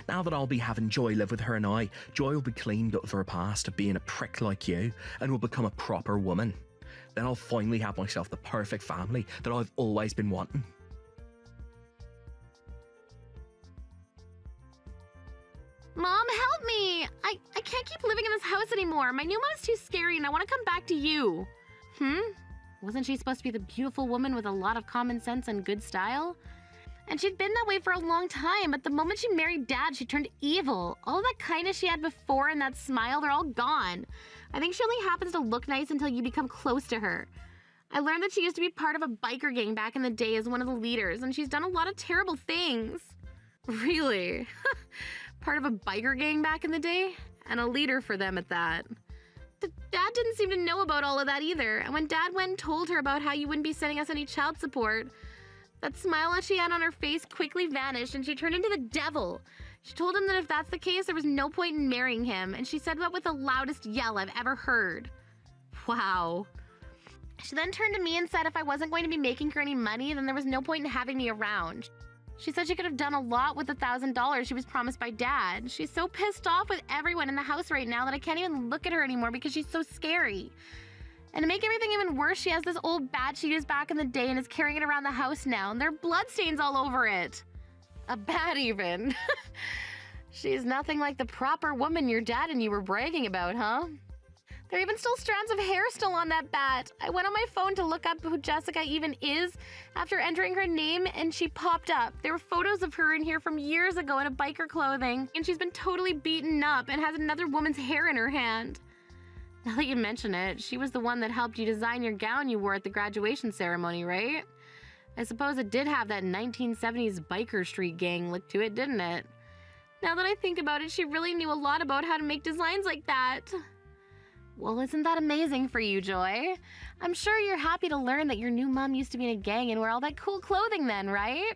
Now that I'll be having Joy live with her and Joy will be cleaned up of her past of being a prick like you and will become a proper woman. Then I'll finally have myself the perfect family that I've always been wanting. Mom, help me! I can't keep living in this house anymore. My new mom is too scary and I want to come back to you. Wasn't she supposed to be the beautiful woman with a lot of common sense and good style? And she'd been that way for a long time, but the moment she married Dad, she turned evil. All that kindness she had before and that smile, they're all gone. I think she only happens to look nice until you become close to her. I learned that she used to be part of a biker gang back in the day as one of the leaders, and she's done a lot of terrible things. Really? Part of a biker gang back in the day? And a leader for them at that. Dad didn't seem to know about all of that either, and when Dad went and told her about how you wouldn't be sending us any child support, that smile that she had on her face quickly vanished and she turned into the devil. She told him that if that's the case, there was no point in marrying him, and she said that with the loudest yell I've ever heard. Wow. She then turned to me and said if I wasn't going to be making her any money, then there was no point in having me around. She said she could have done a lot with the $1,000 she was promised by Dad. She's so pissed off with everyone in the house right now that I can't even look at her anymore because she's so scary. And to make everything even worse, she has this old bat she used back in the day and is carrying it around the house now, and there are bloodstains all over it. A bat even. She's nothing like the proper woman your dad and you were bragging about, huh? There are even still strands of hair still on that bat. I went on my phone to look up who Jessica even is after entering her name, and she popped up. There were photos of her in here from years ago in a biker clothing, and she's been totally beaten up and has another woman's hair in her hand. Now that you mention it, she was the one that helped you design your gown you wore at the graduation ceremony, right? I suppose it did have that 1970s biker street gang look to it, didn't it? Now that I think about it, she really knew a lot about how to make designs like that. Well, isn't that amazing for you, Joy? I'm sure you're happy to learn that your new mom used to be in a gang and wear all that cool clothing then, right?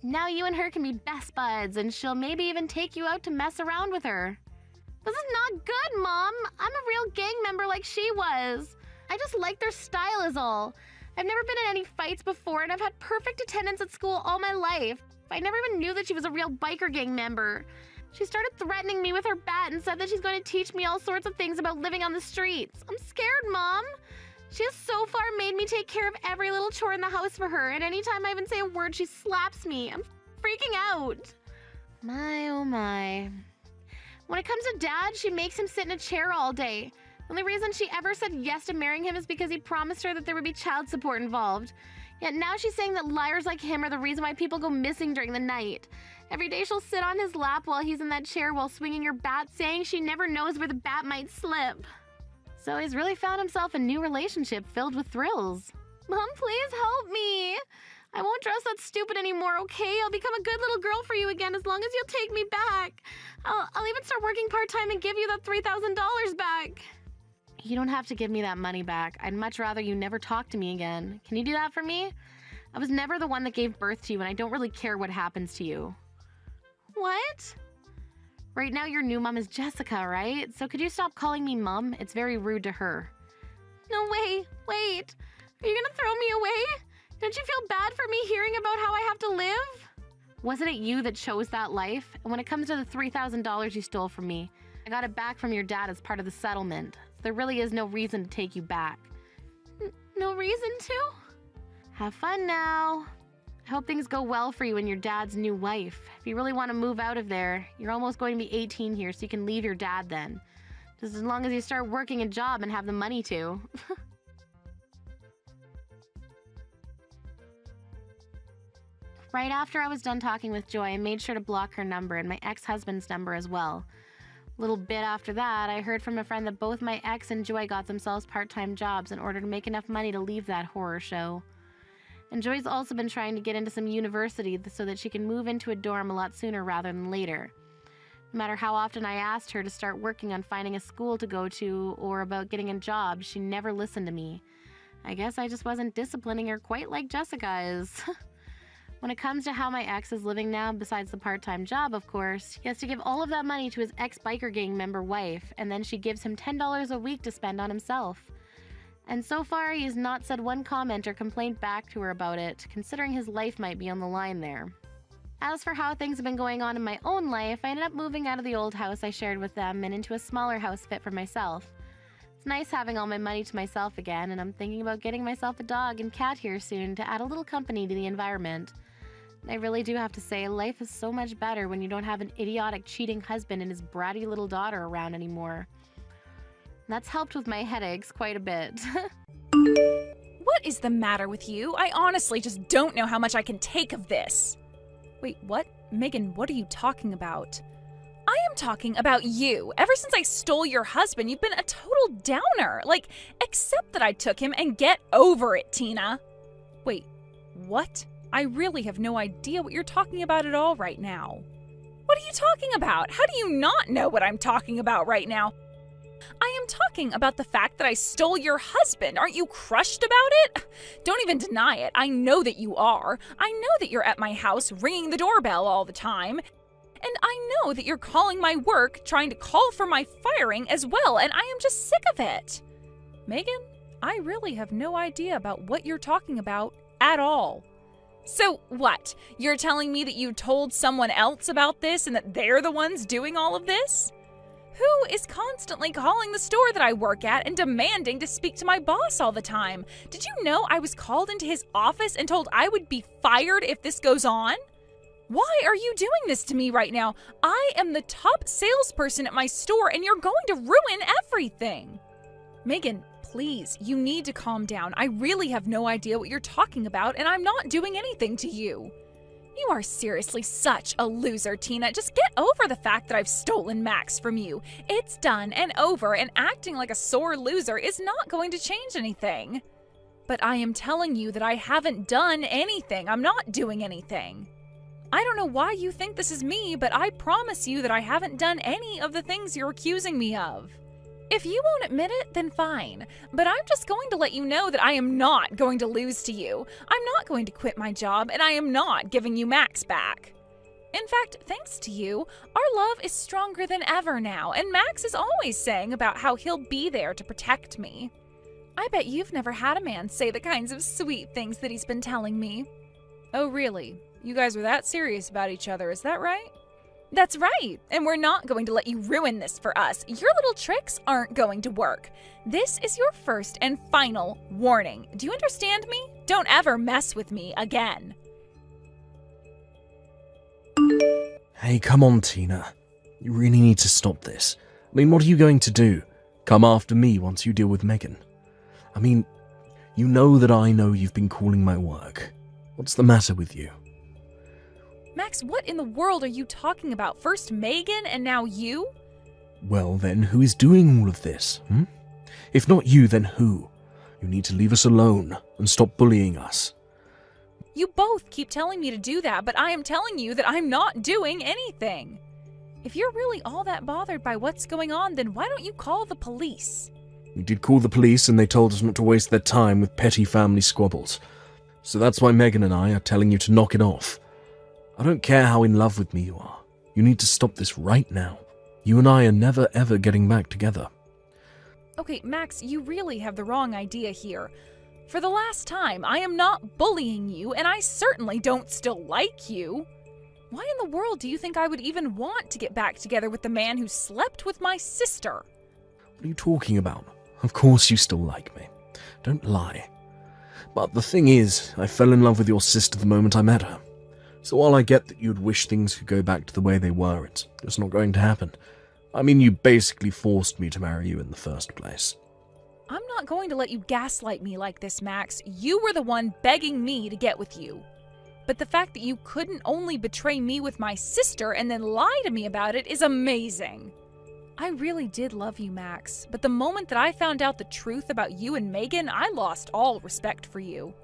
Now you and her can be best buds, and she'll maybe even take you out to mess around with her. This is not good, Mom. I'm a real gang member like she was. I just like their style is all. I've never been in any fights before, and I've had perfect attendance at school all my life. I never even knew that she was a real biker gang member. She started threatening me with her bat and said that she's going to teach me all sorts of things about living on the streets. I'm scared, Mom. She has so far made me take care of every little chore in the house for her, and anytime I even say a word, she slaps me. I'm freaking out. My, oh my. When it comes to Dad, she makes him sit in a chair all day. The only reason she ever said yes to marrying him is because he promised her that there would be child support involved. Yet now she's saying that liars like him are the reason why people go missing during the night. Every day she'll sit on his lap while he's in that chair while swinging her bat, saying she never knows where the bat might slip. So he's really found himself a new relationship filled with thrills. Mom, please help me. I won't dress that stupid anymore, okay? I'll become a good little girl for you again as long as you'll take me back. I'll even start working part-time and give you that $3,000 back. You don't have to give me that money back. I'd much rather you never talk to me again. Can you do that for me? I was never the one that gave birth to you, and I don't really care what happens to you. What? Right now, your new mom is Jessica, right? So could you stop calling me Mom? It's very rude to her. No, wait. Are you gonna throw me away? Don't you feel bad for me hearing about how I have to live? Wasn't it you that chose that life? And when it comes to the $3,000 you stole from me, I got it back from your dad as part of the settlement. So there really is no reason to take you back. No reason to? Have fun now. I hope things go well for you and your dad's new wife. If you really want to move out of there, you're almost going to be 18 here, so you can leave your dad then. Just as long as you start working a job and have the money to. Right after I was done talking with Joy, I made sure to block her number and my ex-husband's number as well. A little bit after that, I heard from a friend that both my ex and Joy got themselves part-time jobs in order to make enough money to leave that horror show. And Joy's also been trying to get into some university so that she can move into a dorm a lot sooner rather than later. No matter how often I asked her to start working on finding a school to go to or about getting a job, she never listened to me. I guess I just wasn't disciplining her quite like Jessica is. When it comes to how my ex is living now, besides the part-time job, of course, he has to give all of that money to his ex-biker gang member wife, and then she gives him $10 a week to spend on himself. And so far, he has not said one comment or complaint back to her about it, considering his life might be on the line there. As for how things have been going on in my own life, I ended up moving out of the old house I shared with them and into a smaller house fit for myself. It's nice having all my money to myself again, and I'm thinking about getting myself a dog and cat here soon to add a little company to the environment. I really do have to say, life is so much better when you don't have an idiotic cheating husband and his bratty little daughter around anymore. That's helped with my headaches quite a bit. What is the matter with you? I honestly just don't know how much I can take of this. Wait, what? Megan, what are you talking about? I am talking about you. Ever since I stole your husband, you've been a total downer. Like, accept that I took him and get over it, Tina. Wait, what? I really have no idea what you're talking about at all right now. What are you talking about? How do you not know what I'm talking about right now? I am talking about the fact that I stole your husband. Aren't you crushed about it? Don't even deny it. I know that you are. I know that you're at my house ringing the doorbell all the time. And I know that you're calling my work, trying to call for my firing as well, and I am just sick of it. Megan, I really have no idea about what you're talking about at all. So what? You're telling me that you told someone else about this and that they're the ones doing all of this? Who is constantly calling the store that I work at and demanding to speak to my boss all the time? Did you know I was called into his office and told I would be fired if this goes on? Why are you doing this to me right now? I am the top salesperson at my store and you're going to ruin everything. Megan, please, you need to calm down. I really have no idea what you're talking about and I'm not doing anything to you. You are seriously such a loser, Tina. Just get over the fact that I've stolen Max from you. It's done and over, and acting like a sore loser is not going to change anything. But I am telling you that I haven't done anything. I'm not doing anything. I don't know why you think this is me, but I promise you that I haven't done any of the things you're accusing me of. If you won't admit it, then fine. But I'm just going to let you know that I am not going to lose to you. I'm not going to quit my job, and I am not giving you Max back. In fact, thanks to you, our love is stronger than ever now, and Max is always saying about how he'll be there to protect me. I bet you've never had a man say the kinds of sweet things that he's been telling me. Oh, really? You guys are that serious about each other, is that right? That's right, and we're not going to let you ruin this for us. Your little tricks aren't going to work. This is your first and final warning. Do you understand me? Don't ever mess with me again. Hey, come on, Tina. You really need to stop this. I mean, what are you going to do? Come after me once you deal with Megan? I mean, you know that I know you've been calling my work. What's the matter with you? Max, what in the world are you talking about? First Megan and now you? Well then, who is doing all of this? If not you, then who? You need to leave us alone and stop bullying us. You both keep telling me to do that, but I am telling you that I'm not doing anything. If you're really all that bothered by what's going on, then why don't you call the police? We did call the police and they told us not to waste their time with petty family squabbles. So that's why Megan and I are telling you to knock it off. I don't care how in love with me you are. You need to stop this right now. You and I are never ever getting back together. Okay, Max, you really have the wrong idea here. For the last time, I am not bullying you, and I certainly don't still like you. Why in the world do you think I would even want to get back together with the man who slept with my sister? What are you talking about? Of course you still like me. Don't lie. But the thing is, I fell in love with your sister the moment I met her. So while I get that you'd wish things could go back to the way they were, it's just not going to happen. I mean, you basically forced me to marry you in the first place. I'm not going to let you gaslight me like this, Max. You were the one begging me to get with you. But the fact that you couldn't only betray me with my sister and then lie to me about it is amazing. I really did love you, Max, but the moment that I found out the truth about you and Megan, I lost all respect for you.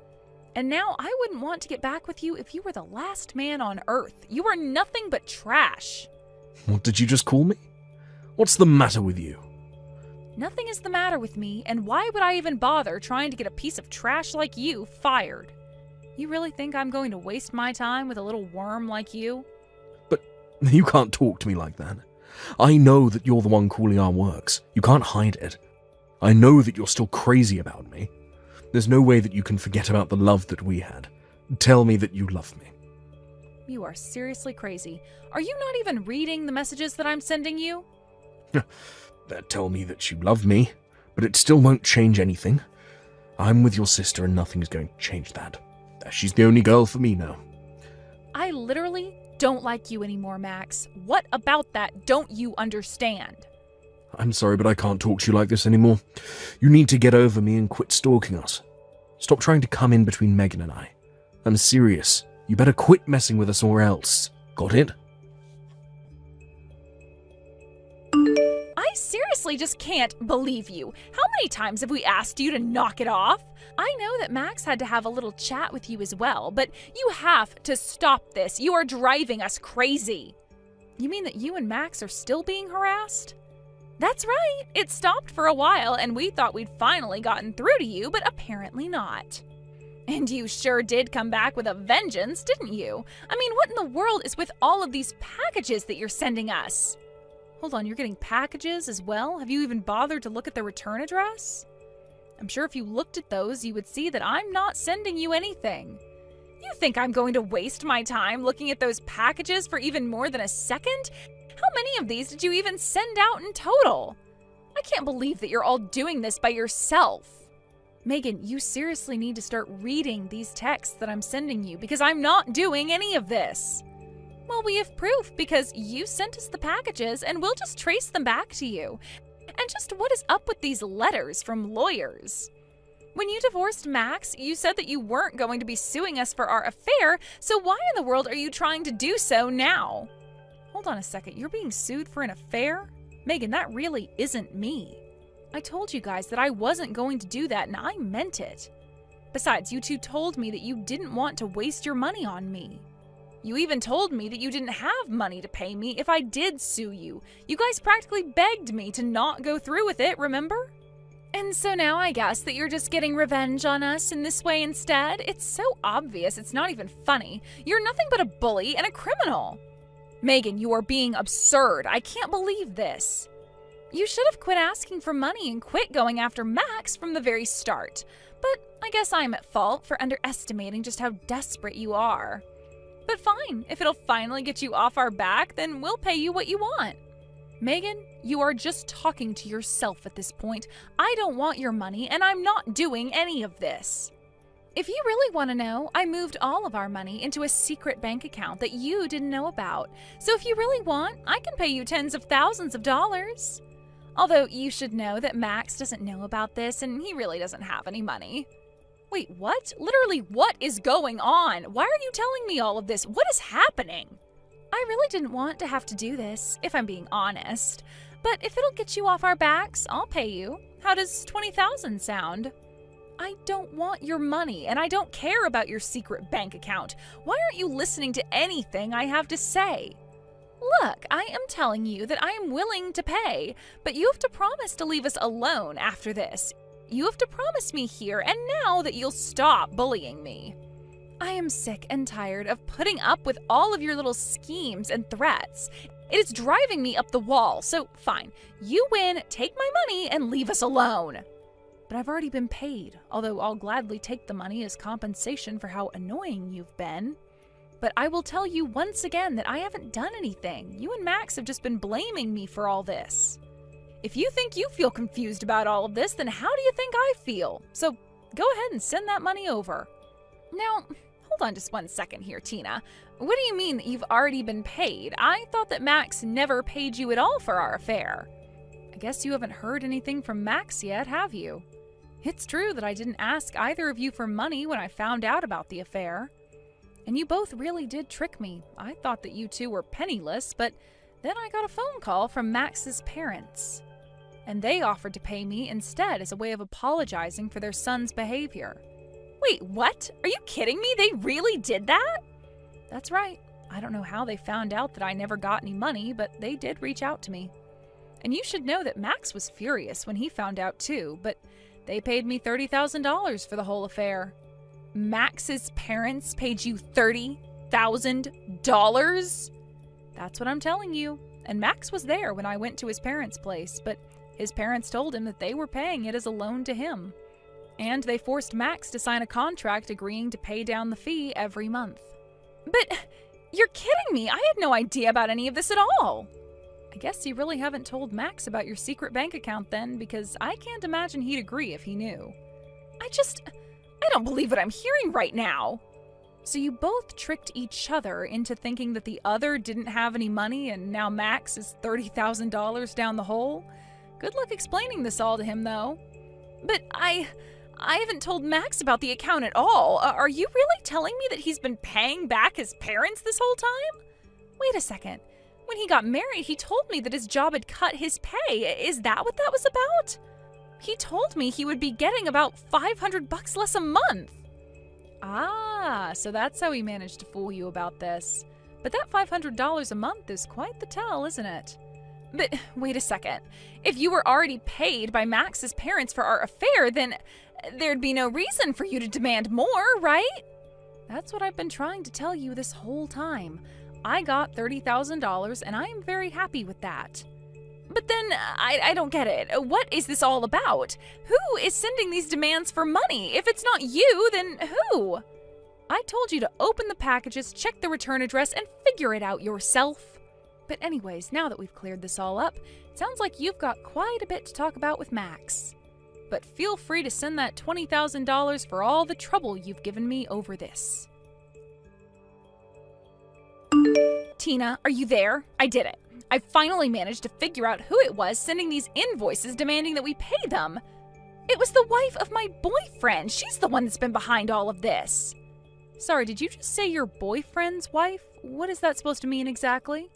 And now I wouldn't want to get back with you if you were the last man on Earth. You are nothing but trash. What did you just call me? What's the matter with you? Nothing is the matter with me, and why would I even bother trying to get a piece of trash like you fired? You really think I'm going to waste my time with a little worm like you? But you can't talk to me like that. I know that you're the one calling our works. You can't hide it. I know that you're still crazy about me. There's no way that you can forget about the love that we had. Tell me that you love me. You are seriously crazy. Are you not even reading the messages that I'm sending you? Tell me that you love me, but it still won't change anything. I'm with your sister and nothing's going to change that. She's the only girl for me now. I literally don't like you anymore, Max. What about that don't you understand? I'm sorry, but I can't talk to you like this anymore. You need to get over me and quit stalking us. Stop trying to come in between Megan and I. I'm serious. You better quit messing with us or else. Got it? I seriously just can't believe you. How many times have we asked you to knock it off? I know that Max had to have a little chat with you as well, but you have to stop this. You are driving us crazy. You mean that you and Max are still being harassed? That's right. It stopped for a while, and we thought we'd finally gotten through to you, but apparently not. And you sure did come back with a vengeance, didn't you? I mean, what in the world is with all of these packages that you're sending us? Hold on, you're getting packages as well? Have you even bothered to look at the return address? I'm sure if you looked at those, you would see that I'm not sending you anything. You think I'm going to waste my time looking at those packages for even more than a second? How many of these did you even send out in total? I can't believe that you're all doing this by yourself. Megan, you seriously need to start reading these texts that I'm sending you because I'm not doing any of this. Well, we have proof because you sent us the packages and we'll just trace them back to you. And just what is up with these letters from lawyers? When you divorced Max, you said that you weren't going to be suing us for our affair, so why in the world are you trying to do so now? Hold on a second, you're being sued for an affair? Megan, that really isn't me. I told you guys that I wasn't going to do that and I meant it. Besides, you two told me that you didn't want to waste your money on me. You even told me that you didn't have money to pay me if I did sue you. You guys practically begged me to not go through with it, remember? And so now I guess that you're just getting revenge on us in this way instead? It's so obvious, it's not even funny. You're nothing but a bully and a criminal. Megan, you are being absurd. I can't believe this. You should have quit asking for money and quit going after Max from the very start. But I guess I'm at fault for underestimating just how desperate you are. But fine, if it'll finally get you off our back, then we'll pay you what you want. Megan, you are just talking to yourself at this point. I don't want your money, and I'm not doing any of this. If you really want to know, I moved all of our money into a secret bank account that you didn't know about. So if you really want, I can pay you tens of thousands of dollars. Although you should know that Max doesn't know about this, and he really doesn't have any money. Wait, what? Literally, what is going on? Why are you telling me all of this? What is happening? I really didn't want to have to do this, if I'm being honest. But if it'll get you off our backs, I'll pay you. How does $20,000 sound? I don't want your money, and I don't care about your secret bank account. Why aren't you listening to anything I have to say? Look, I am telling you that I am willing to pay, but you have to promise to leave us alone after this. You have to promise me here and now that you'll stop bullying me. I am sick and tired of putting up with all of your little schemes and threats. It is driving me up the wall, so fine. You win, take my money, and leave us alone. But I've already been paid, although I'll gladly take the money as compensation for how annoying you've been. But I will tell you once again that I haven't done anything. You and Max have just been blaming me for all this. If you think you feel confused about all of this, then how do you think I feel? So go ahead and send that money over. Now, hold on just one second here, Tina. What do you mean that you've already been paid? I thought that Max never paid you at all for our affair. I guess you haven't heard anything from Max yet, have you? It's true that I didn't ask either of you for money when I found out about the affair. And you both really did trick me. I thought that you two were penniless, but then I got a phone call from Max's parents. And they offered to pay me instead as a way of apologizing for their son's behavior. Wait, what? Are you kidding me? They really did that? That's right. I don't know how they found out that I never got any money, but they did reach out to me. And you should know that Max was furious when he found out too, but they paid me $30,000 for the whole affair. Max's parents paid you $30,000? That's what I'm telling you. And Max was there when I went to his parents' place, but his parents told him that they were paying it as a loan to him. And they forced Max to sign a contract agreeing to pay down the fee every month. But you're kidding me! I had no idea about any of this at all! I guess you really haven't told Max about your secret bank account then, because I can't imagine he'd agree if he knew. I don't believe what I'm hearing right now. So you both tricked each other into thinking that the other didn't have any money and now Max is $30,000 down the hole? Good luck explaining this all to him, though. But I haven't told Max about the account at all. Are you really telling me that he's been paying back his parents this whole time? Wait a second. When he got married, he told me that his job had cut his pay. Is that what that was about? He told me he would be getting about $500 less a month. Ah, so that's how he managed to fool you about this. But that $500 a month is quite the tell, isn't it? But wait a second. If you were already paid by Max's parents for our affair, then there'd be no reason for you to demand more, right? That's what I've been trying to tell you this whole time. I got $30,000 and I am very happy with that. But then, I don't get it. What is this all about? Who is sending these demands for money? If it's not you, then who? I told you to open the packages, check the return address, and figure it out yourself. But anyways, now that we've cleared this all up, it sounds like you've got quite a bit to talk about with Max. But feel free to send that $20,000 for all the trouble you've given me over this. Tina, are you there? I did it. I finally managed to figure out who it was sending these invoices demanding that we pay them. It was the wife of my boyfriend. She's the one that's been behind all of this. Sorry, did you just say your boyfriend's wife? What is that supposed to mean exactly?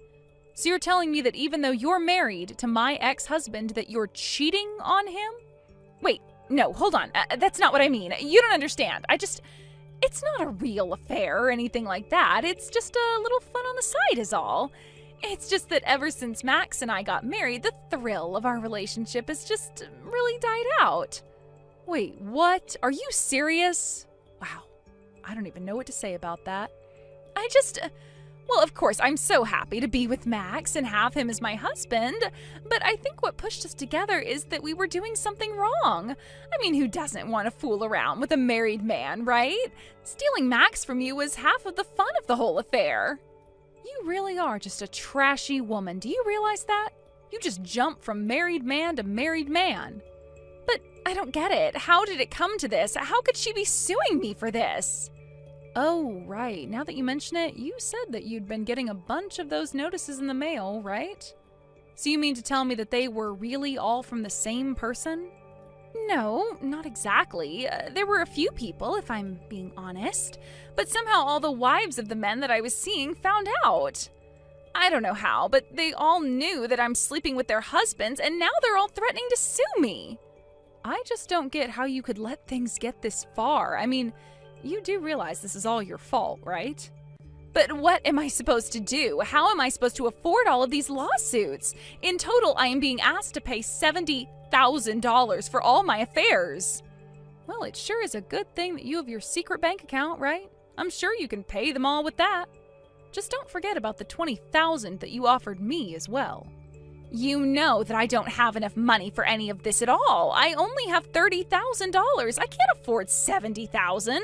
So you're telling me that even though you're married to my ex-husband, that you're cheating on him? Wait, no, hold on. That's not what I mean. You don't understand. It's not a real affair or anything like that. It's just a little fun on the side is all. It's just that ever since Max and I got married, the thrill of our relationship has just really died out. Wait, what? Are you serious? Wow, I don't even know what to say about that. Well, of course, I'm so happy to be with Max and have him as my husband, but I think what pushed us together is that we were doing something wrong. I mean, who doesn't want to fool around with a married man, right? Stealing Max from you was half of the fun of the whole affair. You really are just a trashy woman. Do you realize that? You just jump from married man to married man. But I don't get it. How did it come to this? How could she be suing me for this? Oh, right. Now that you mention it, you said that you'd been getting a bunch of those notices in the mail, right? So you mean to tell me that they were really all from the same person? No, not exactly. There were a few people, if I'm being honest. But somehow all the wives of the men that I was seeing found out. I don't know how, but they all knew that I'm sleeping with their husbands, and now they're all threatening to sue me. I just don't get how you could let things get this far. I mean, you do realize this is all your fault, right? But what am I supposed to do? How am I supposed to afford all of these lawsuits? In total, I am being asked to pay $70,000 for all my affairs. Well, it sure is a good thing that you have your secret bank account, right? I'm sure you can pay them all with that. Just don't forget about the $20,000 that you offered me as well. You know that I don't have enough money for any of this at all. I only have $30,000. I can't afford $70,000.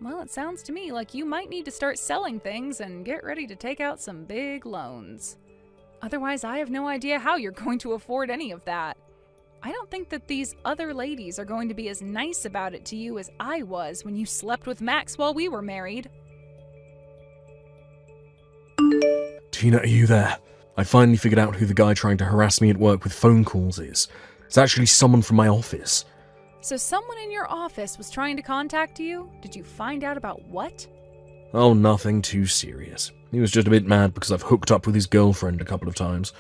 Well, it sounds to me like you might need to start selling things and get ready to take out some big loans. Otherwise, I have no idea how you're going to afford any of that. I don't think that these other ladies are going to be as nice about it to you as I was when you slept with Max while we were married. Tina, are you there? I finally figured out who the guy trying to harass me at work with phone calls is. It's actually someone from my office. So someone in your office was trying to contact you? Did you find out about what? Oh, nothing too serious. He was just a bit mad because I've hooked up with his girlfriend a couple of times.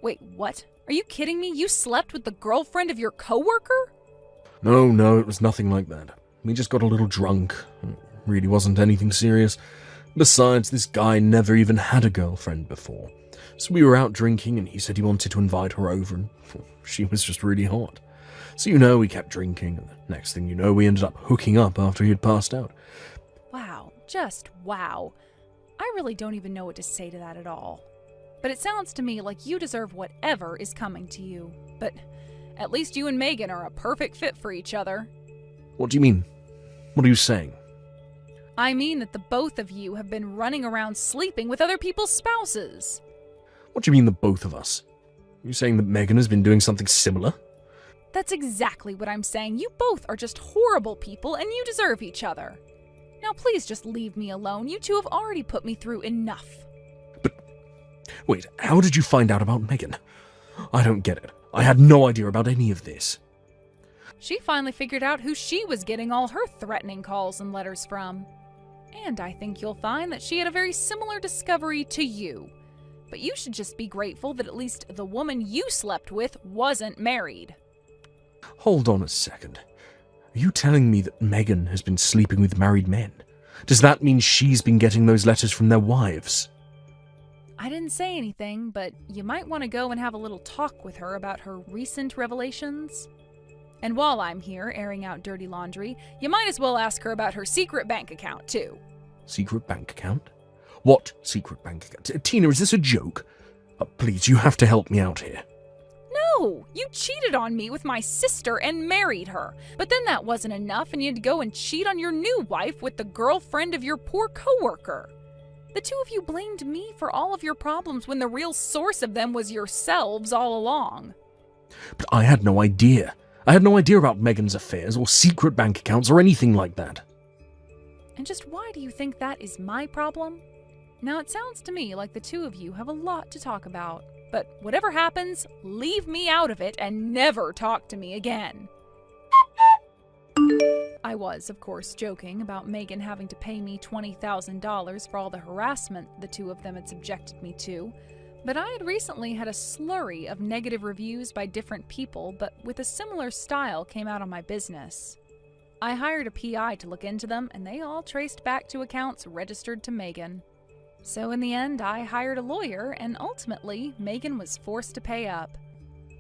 Wait, what? Are you kidding me? You slept with the girlfriend of your coworker? No, it was nothing like that. We just got a little drunk. It really wasn't anything serious. Besides, this guy never even had a girlfriend before. So we were out drinking and he said he wanted to invite her over and she was just really hot. So we kept drinking and the next thing you know, we ended up hooking up after he had passed out. Wow, just wow. I really don't even know what to say to that at all. But it sounds to me like you deserve whatever is coming to you. But at least you and Megan are a perfect fit for each other. What do you mean? What are you saying? I mean that the both of you have been running around sleeping with other people's spouses. What do you mean the both of us? Are you saying that Megan has been doing something similar? That's exactly what I'm saying. You both are just horrible people and you deserve each other. Now Now please just leave me alone. You two have already put me through enough. Wait, how did you find out about Megan? I don't get it. I had no idea about any of this. She finally figured out who she was getting all her threatening calls and letters from. And I think you'll find that she had a very similar discovery to you. But you should just be grateful that at least the woman you slept with wasn't married. Hold on a second. Are you telling me that Megan has been sleeping with married men? Does that mean she's been getting those letters from their wives? I didn't say anything, but you might want to go and have a little talk with her about her recent revelations. And while I'm here airing out dirty laundry, you might as well ask her about her secret bank account, too. Secret bank account? What secret bank account? Tina, is this a joke? Please, you have to help me out here. No! You cheated on me with my sister and married her. But then that wasn't enough, and you'd go and cheat on your new wife with the girlfriend of your poor coworker. The two of you blamed me for all of your problems when the real source of them was yourselves all along. But I had no idea. I had no idea about Megan's affairs or secret bank accounts or anything like that. And just why do you think that is my problem? Now, it sounds to me like the two of you have a lot to talk about. But whatever happens, leave me out of it and never talk to me again. I was, of course, joking about Megan having to pay me $20,000 for all the harassment the two of them had subjected me to. But I had recently had a slurry of negative reviews by different people, but with a similar style came out on my business. I hired a PI to look into them, and they all traced back to accounts registered to Megan. So in the end, I hired a lawyer, and ultimately, Megan was forced to pay up.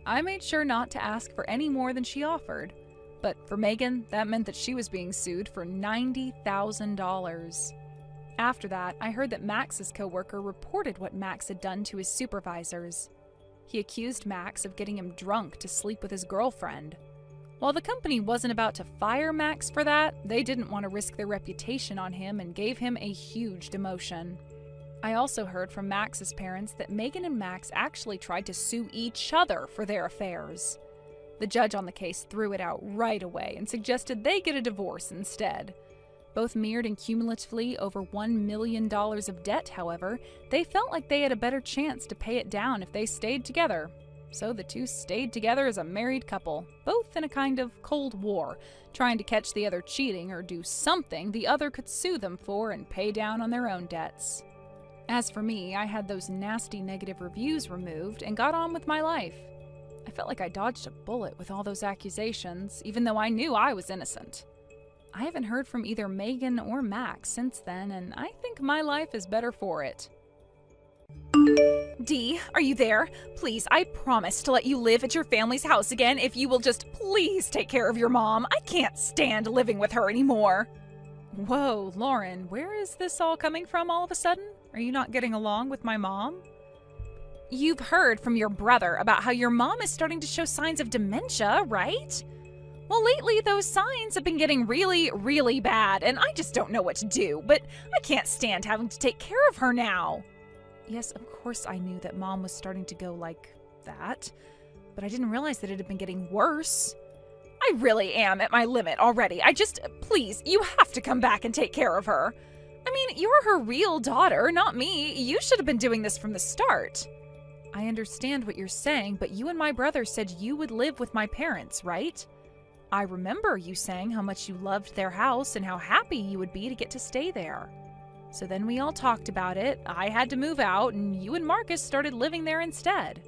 I made sure not to ask for any more than she offered, but for Megan, that meant that she was being sued for $90,000. After that, I heard that Max's coworker reported what Max had done to his supervisors. He accused Max of getting him drunk to sleep with his girlfriend. While the company wasn't about to fire Max for that, they didn't want to risk their reputation on him and gave him a huge demotion. I also heard from Max's parents that Megan and Max actually tried to sue each other for their affairs. The judge on the case threw it out right away and suggested they get a divorce instead. Both mirrored in cumulatively over $1 million of debt, however, they felt like they had a better chance to pay it down if they stayed together. So the two stayed together as a married couple, both in a kind of Cold War, trying to catch the other cheating or do something the other could sue them for and pay down on their own debts. As for me, I had those nasty negative reviews removed and got on with my life. I felt like I dodged a bullet with all those accusations, even though I knew I was innocent. I haven't heard from either Megan or Max since then, and I think my life is better for it. Dee, are you there? Please, I promise to let you live at your family's house again if you will just please take care of your mom. I can't stand living with her anymore. Whoa, Lauren, where is this all coming from all of a sudden? Are you not getting along with my mom? You've heard from your brother about how your mom is starting to show signs of dementia, right? Well, lately those signs have been getting really, really bad, and I just don't know what to do, but I can't stand having to take care of her now. Yes, of course I knew that Mom was starting to go like that, but I didn't realize that it had been getting worse. I really am at my limit already. Please, you have to come back and take care of her. I mean, you're her real daughter, not me. You should have been doing this from the start. I understand what you're saying, but you and my brother said you would live with my parents, right? I remember you saying how much you loved their house and how happy you would be to get to stay there. So then we all talked about it, I had to move out, and you and Marcus started living there instead.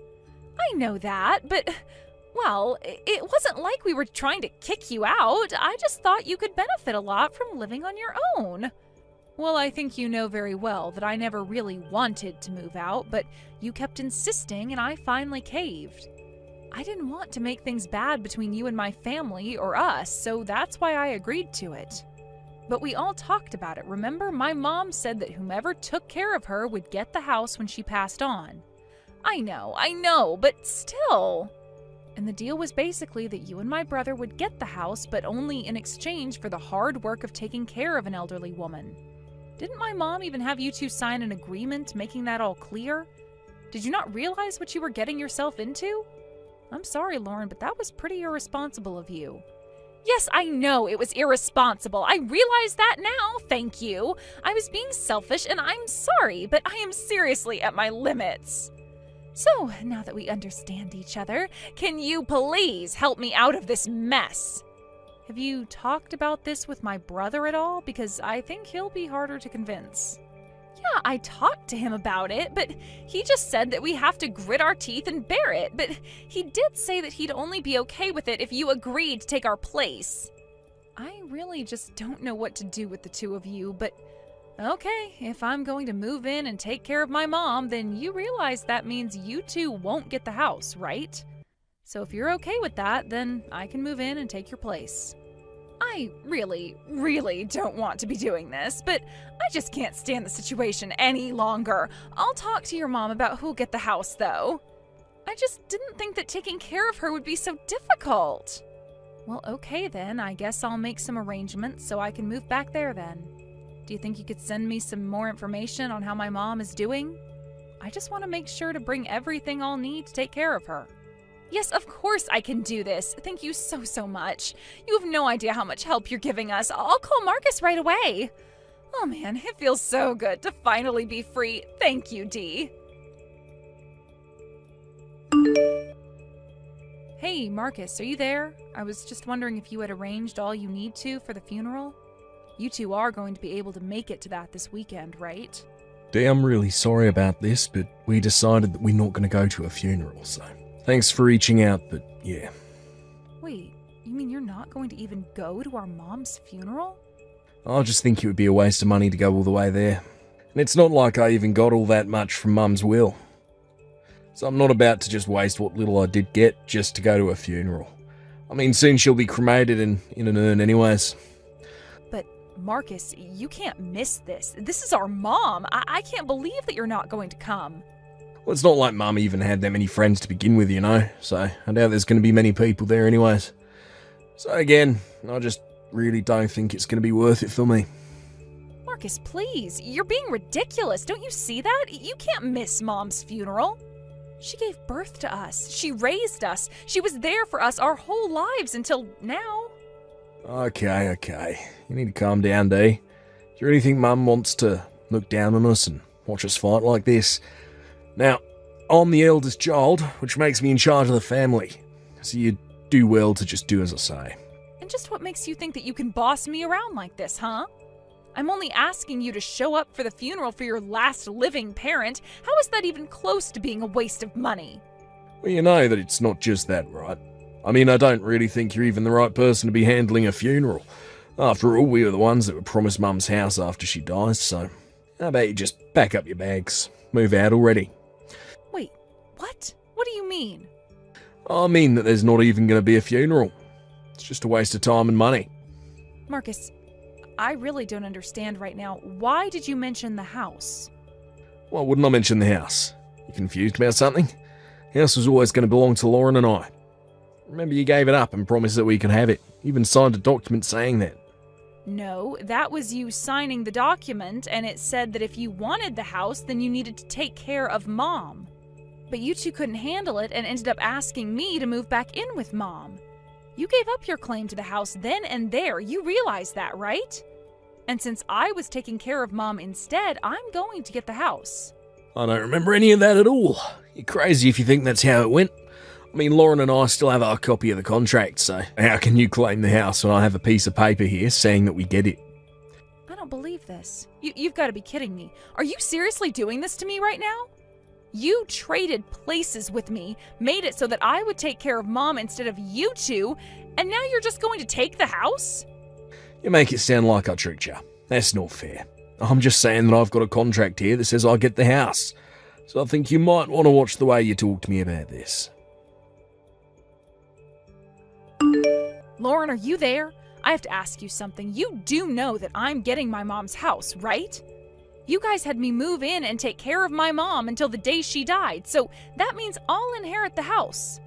I know that, but, well, it wasn't like we were trying to kick you out. I just thought you could benefit a lot from living on your own. Well, I think you know very well that I never really wanted to move out, but you kept insisting and I finally caved. I didn't want to make things bad between you and my family or us, so that's why I agreed to it. But we all talked about it, remember? My mom said that whomever took care of her would get the house when she passed on. I know, but still. And the deal was basically that you and my brother would get the house, but only in exchange for the hard work of taking care of an elderly woman. Didn't my mom even have you two sign an agreement making that all clear? Did you not realize what you were getting yourself into? I'm sorry, Lauren, but that was pretty irresponsible of you. Yes, I know it was irresponsible. I realize that now, thank you. I was being selfish and I'm sorry, but I am seriously at my limits. So, now that we understand each other, can you please help me out of this mess? Have you talked about this with my brother at all? Because I think he'll be harder to convince. Yeah, I talked to him about it, but he just said that we have to grit our teeth and bear it. But he did say that he'd only be okay with it if you agreed to take our place. I really just don't know what to do with the two of you, but okay, if I'm going to move in and take care of my mom, then you realize that means you two won't get the house, right? So if you're okay with that, then I can move in and take your place. I really, really don't want to be doing this, but I just can't stand the situation any longer. I'll talk to your mom about who'll get the house, though. I just didn't think that taking care of her would be so difficult. Well, okay then, I guess I'll make some arrangements so I can move back there then. Do you think you could send me some more information on how my mom is doing? I just want to make sure to bring everything I'll need to take care of her. Yes, of course I can do this. Thank you so much. You have no idea how much help you're giving us. I'll call Marcus right away. Oh man, it feels so good to finally be free. Thank you, Dee. Hey, Marcus, are you there? I was just wondering if you had arranged all you need to for the funeral. You two are going to be able to make it to that this weekend, right? Dee, I'm really sorry about this, but we decided that we're not going to go to a funeral, so thanks for reaching out, but yeah. Wait, you mean you're not going to even go to our mom's funeral? I just think it would be a waste of money to go all the way there. And it's not like I even got all that much from Mum's will. So I'm not about to just waste what little I did get just to go to a funeral. I mean, soon she'll be cremated and in an urn anyways. But Marcus, you can't miss this. This is our mom. I can't believe that you're not going to come. Well, it's not like Mum even had that many friends to begin with, you know, so I doubt there's going to be many people there anyways. So again, I just really don't think it's going to be worth it for me. Marcus, please. You're being ridiculous. Don't you see that? You can't miss Mom's funeral. She gave birth to us. She raised us. She was there for us our whole lives until now. Okay. You need to calm down, Dee. Do you really think Mum wants to look down on us and watch us fight like this? Now, I'm the eldest child, which makes me in charge of the family. So you do well to just do as I say. And just what makes you think that you can boss me around like this, huh? I'm only asking you to show up for the funeral for your last living parent. How is that even close to being a waste of money? Well, you know that it's not just that, right? I mean, I don't really think you're even the right person to be handling a funeral. After all, we were the ones that were promised Mum's house after she dies, so how about you just pack up your bags, move out already? Wait, what? What do you mean? I mean that there's not even going to be a funeral. It's just a waste of time and money. Marcus, I really don't understand right now. Why did you mention the house? Why wouldn't I mention the house? You confused about something? The house was always going to belong to Lauren and I. Remember you gave it up and promised that we could have it. You even signed a document saying that. No, that was you signing the document, and it said that if you wanted the house, then you needed to take care of Mom. But you two couldn't handle it and ended up asking me to move back in with Mom. You gave up your claim to the house then and there. You realize that, right? And since I was taking care of Mom instead, I'm going to get the house. I don't remember any of that at all. You're crazy if you think that's how it went. I mean, Lauren and I still have our copy of the contract, so how can you claim the house when I have a piece of paper here saying that we get it? I don't believe this. You've got to be kidding me. Are you seriously doing this to me right now? You traded places with me, made it so that I would take care of Mom instead of you two, and now you're just going to take the house? You make it sound like I tricked you. That's not fair. I'm just saying that I've got a contract here that says I get the house. So I think you might want to watch the way you talk to me about this. Lauren, are you there? I have to ask you something. You do know that I'm getting my mom's house, right? You guys had me move in and take care of my mom until the day she died, so that means I'll inherit the house.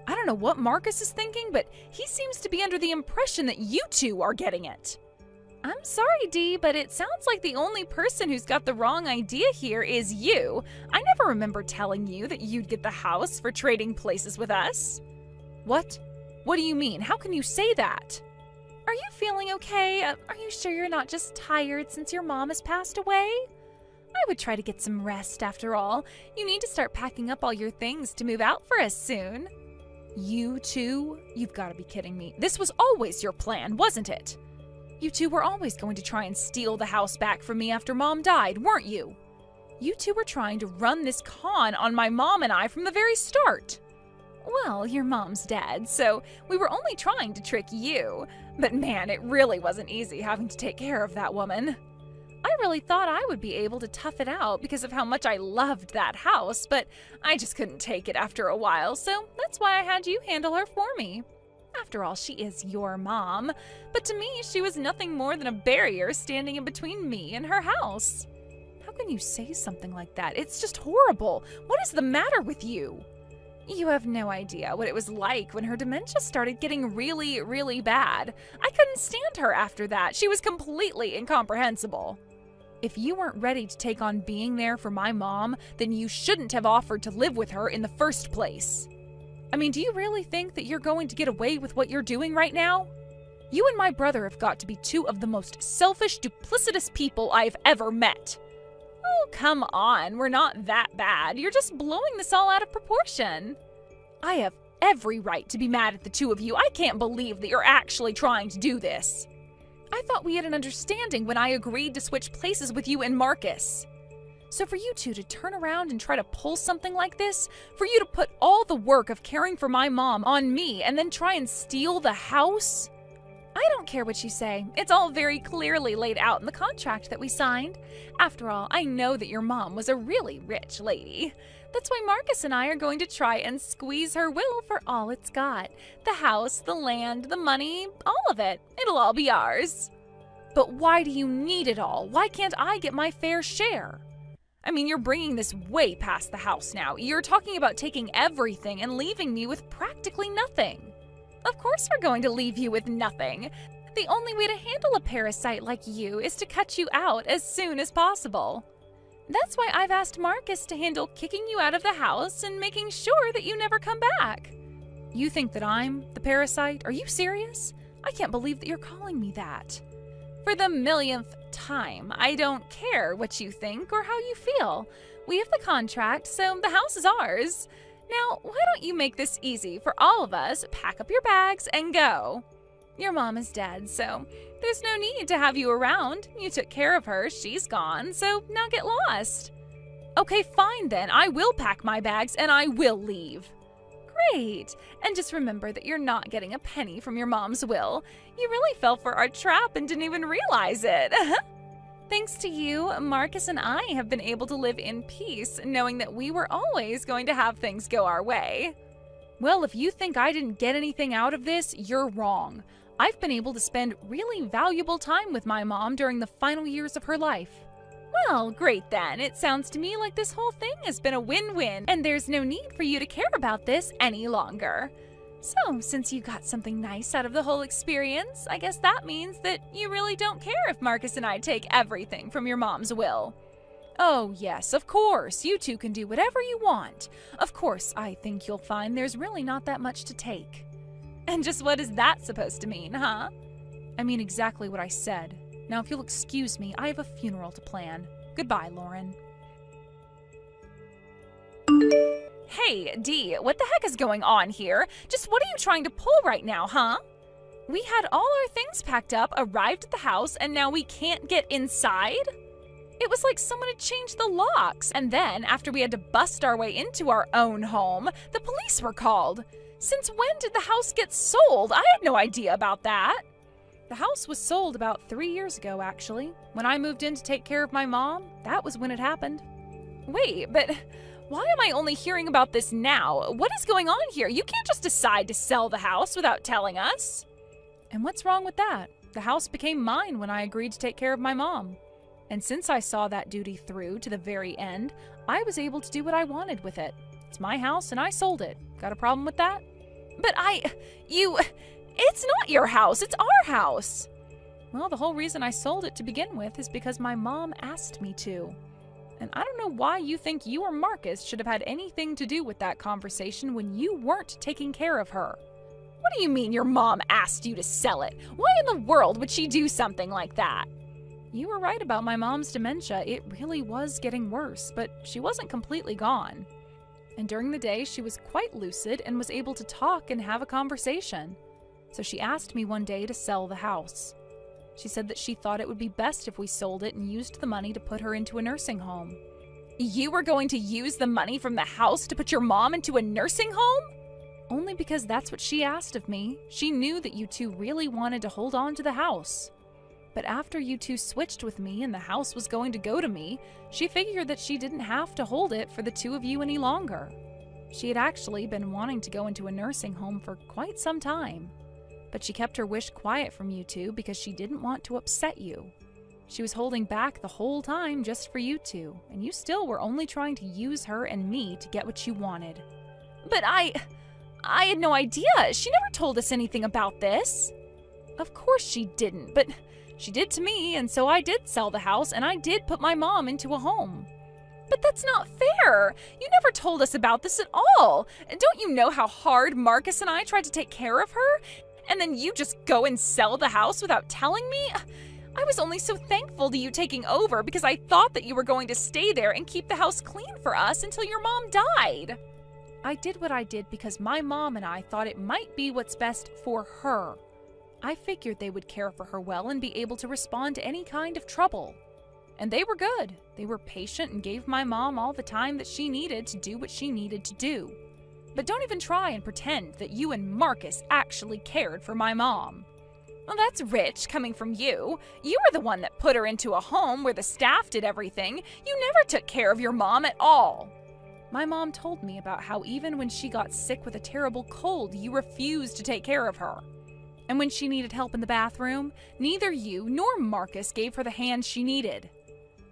I don't know what Marcus is thinking, but he seems to be under the impression that you two are getting it. I'm sorry, Dee, but it sounds like the only person who's got the wrong idea here is you. I never remember telling you that you'd get the house for trading places with us. What? What do you mean? How can you say that? Are you feeling okay? Are you sure you're not just tired since your mom has passed away? I would try to get some rest after all. You need to start packing up all your things to move out for us soon. You two? You've got to be kidding me. This was always your plan, wasn't it? You two were always going to try and steal the house back from me after Mom died, weren't you? You two were trying to run this con on my mom and I from the very start. Well, your mom's dead, so we were only trying to trick you. But man, it really wasn't easy having to take care of that woman. I really thought I would be able to tough it out because of how much I loved that house, but I just couldn't take it after a while, so that's why I had you handle her for me. After all, she is your mom, but to me, she was nothing more than a barrier standing in between me and her house. How can you say something like that? It's just horrible. What is the matter with you? You have no idea what it was like when her dementia started getting really, really bad. I couldn't stand her after that. She was completely incomprehensible. If you weren't ready to take on being there for my mom, then you shouldn't have offered to live with her in the first place. I mean, do you really think that you're going to get away with what you're doing right now? You and my brother have got to be two of the most selfish, duplicitous people I've ever met. Oh, come on, we're not that bad. You're just blowing this all out of proportion. I have every right to be mad at the two of you. I can't believe that you're actually trying to do this. I thought we had an understanding when I agreed to switch places with you and Marcus. So for you two to turn around and try to pull something like this, for you to put all the work of caring for my mom on me and then try and steal the house? I don't care what you say. It's all very clearly laid out in the contract that we signed. After all, I know that your mom was a really rich lady. That's why Marcus and I are going to try and squeeze her will for all it's got. The house, the land, the money, all of it. It'll all be ours. But why do you need it all? Why can't I get my fair share? I mean, you're bringing this way past the house now. You're talking about taking everything and leaving me with practically nothing. Of course we're going to leave you with nothing. The only way to handle a parasite like you is to cut you out as soon as possible. That's why I've asked Marcus to handle kicking you out of the house and making sure that you never come back. You think that I'm the parasite? Are you serious? I can't believe that you're calling me that. For the millionth time, I don't care what you think or how you feel. We have the contract, so the house is ours. Now, why don't you make this easy for all of us, pack up your bags, and go? Your mom is dead, so there's no need to have you around. You took care of her, she's gone, so now get lost. Okay, fine then, I will pack my bags and I will leave. Great, and just remember that you're not getting a penny from your mom's will. You really fell for our trap and didn't even realize it. Thanks to you, Marcus and I have been able to live in peace, knowing that we were always going to have things go our way. Well, if you think I didn't get anything out of this, you're wrong. I've been able to spend really valuable time with my mom during the final years of her life. Well, great then. It sounds to me like this whole thing has been a win-win, and there's no need for you to care about this any longer. So, since you got something nice out of the whole experience, I guess that means that you really don't care if Marcus and I take everything from your mom's will. Oh, yes, of course. You two can do whatever you want. Of course, I think you'll find there's really not that much to take. And just what is that supposed to mean, huh? I mean exactly what I said. Now, if you'll excuse me, I have a funeral to plan. Goodbye, Lauren. Hey, Dee, what the heck is going on here? Just what are you trying to pull right now, huh? We had all our things packed up, arrived at the house, and now we can't get inside? It was like someone had changed the locks. And then, after we had to bust our way into our own home, the police were called. Since when did the house get sold? I had no idea about that. The house was sold about 3 years ago, actually. When I moved in to take care of my mom, that was when it happened. Wait, but why am I only hearing about this now? What is going on here? You can't just decide to sell the house without telling us. And what's wrong with that? The house became mine when I agreed to take care of my mom. And since I saw that duty through to the very end, I was able to do what I wanted with it. It's my house and I sold it. Got a problem with that? But it's not your house, it's our house. Well, the whole reason I sold it to begin with is because my mom asked me to. And I don't know why you think you or Marcus should have had anything to do with that conversation when you weren't taking care of her. What do you mean your mom asked you to sell it? Why in the world would she do something like that? You were right about my mom's dementia. It really was getting worse, but she wasn't completely gone. And during the day, she was quite lucid and was able to talk and have a conversation. So she asked me one day to sell the house. She said that she thought it would be best if we sold it and used the money to put her into a nursing home. You were going to use the money from the house to put your mom into a nursing home? Only because that's what she asked of me. She knew that you two really wanted to hold on to the house. But after you two switched with me and the house was going to go to me, she figured that she didn't have to hold it for the two of you any longer. She had actually been wanting to go into a nursing home for quite some time. But she kept her wish quiet from you two because she didn't want to upset you. She was holding back the whole time just for you two, and you still were only trying to use her and me to get what you wanted. But I had no idea. She never told us anything about this. Of course she didn't, but she did to me, and so I did sell the house, and I did put my mom into a home. But that's not fair. You never told us about this at all. Don't you know how hard Marcus and I tried to take care of her? And then you just go and sell the house without telling me? I was only so thankful to you taking over because I thought that you were going to stay there and keep the house clean for us until your mom died. I did what I did because my mom and I thought it might be what's best for her. I figured they would care for her well and be able to respond to any kind of trouble. And they were good. They were patient and gave my mom all the time that she needed to do what she needed to do. But don't even try and pretend that you and Marcus actually cared for my mom. Well, that's rich coming from you. You were the one that put her into a home where the staff did everything. You never took care of your mom at all. My mom told me about how even when she got sick with a terrible cold, you refused to take care of her. And when she needed help in the bathroom, neither you nor Marcus gave her the hand she needed.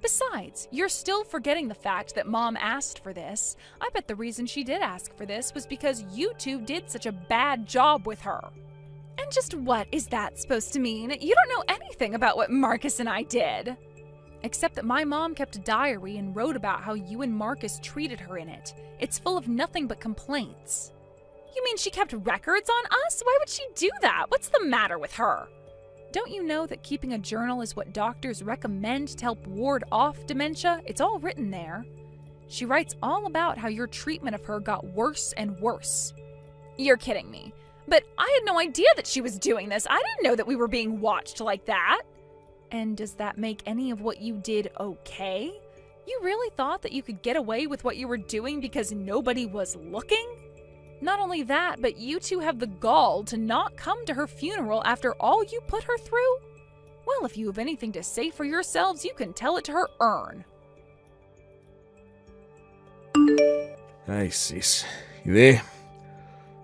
Besides, you're still forgetting the fact that Mom asked for this. I bet the reason she did ask for this was because you two did such a bad job with her. And just what is that supposed to mean? You don't know anything about what Marcus and I did. Except that my mom kept a diary and wrote about how you and Marcus treated her in it. It's full of nothing but complaints. You mean she kept records on us? Why would she do that? What's the matter with her? Don't you know that keeping a journal is what doctors recommend to help ward off dementia? It's all written there. She writes all about how your treatment of her got worse and worse. You're kidding me. But I had no idea that she was doing this. I didn't know that we were being watched like that. And does that make any of what you did okay? You really thought that you could get away with what you were doing because nobody was looking? Not only that, but you two have the gall to not come to her funeral after all you put her through? Well, if you have anything to say for yourselves, you can tell it to her urn. Hey, sis. You there?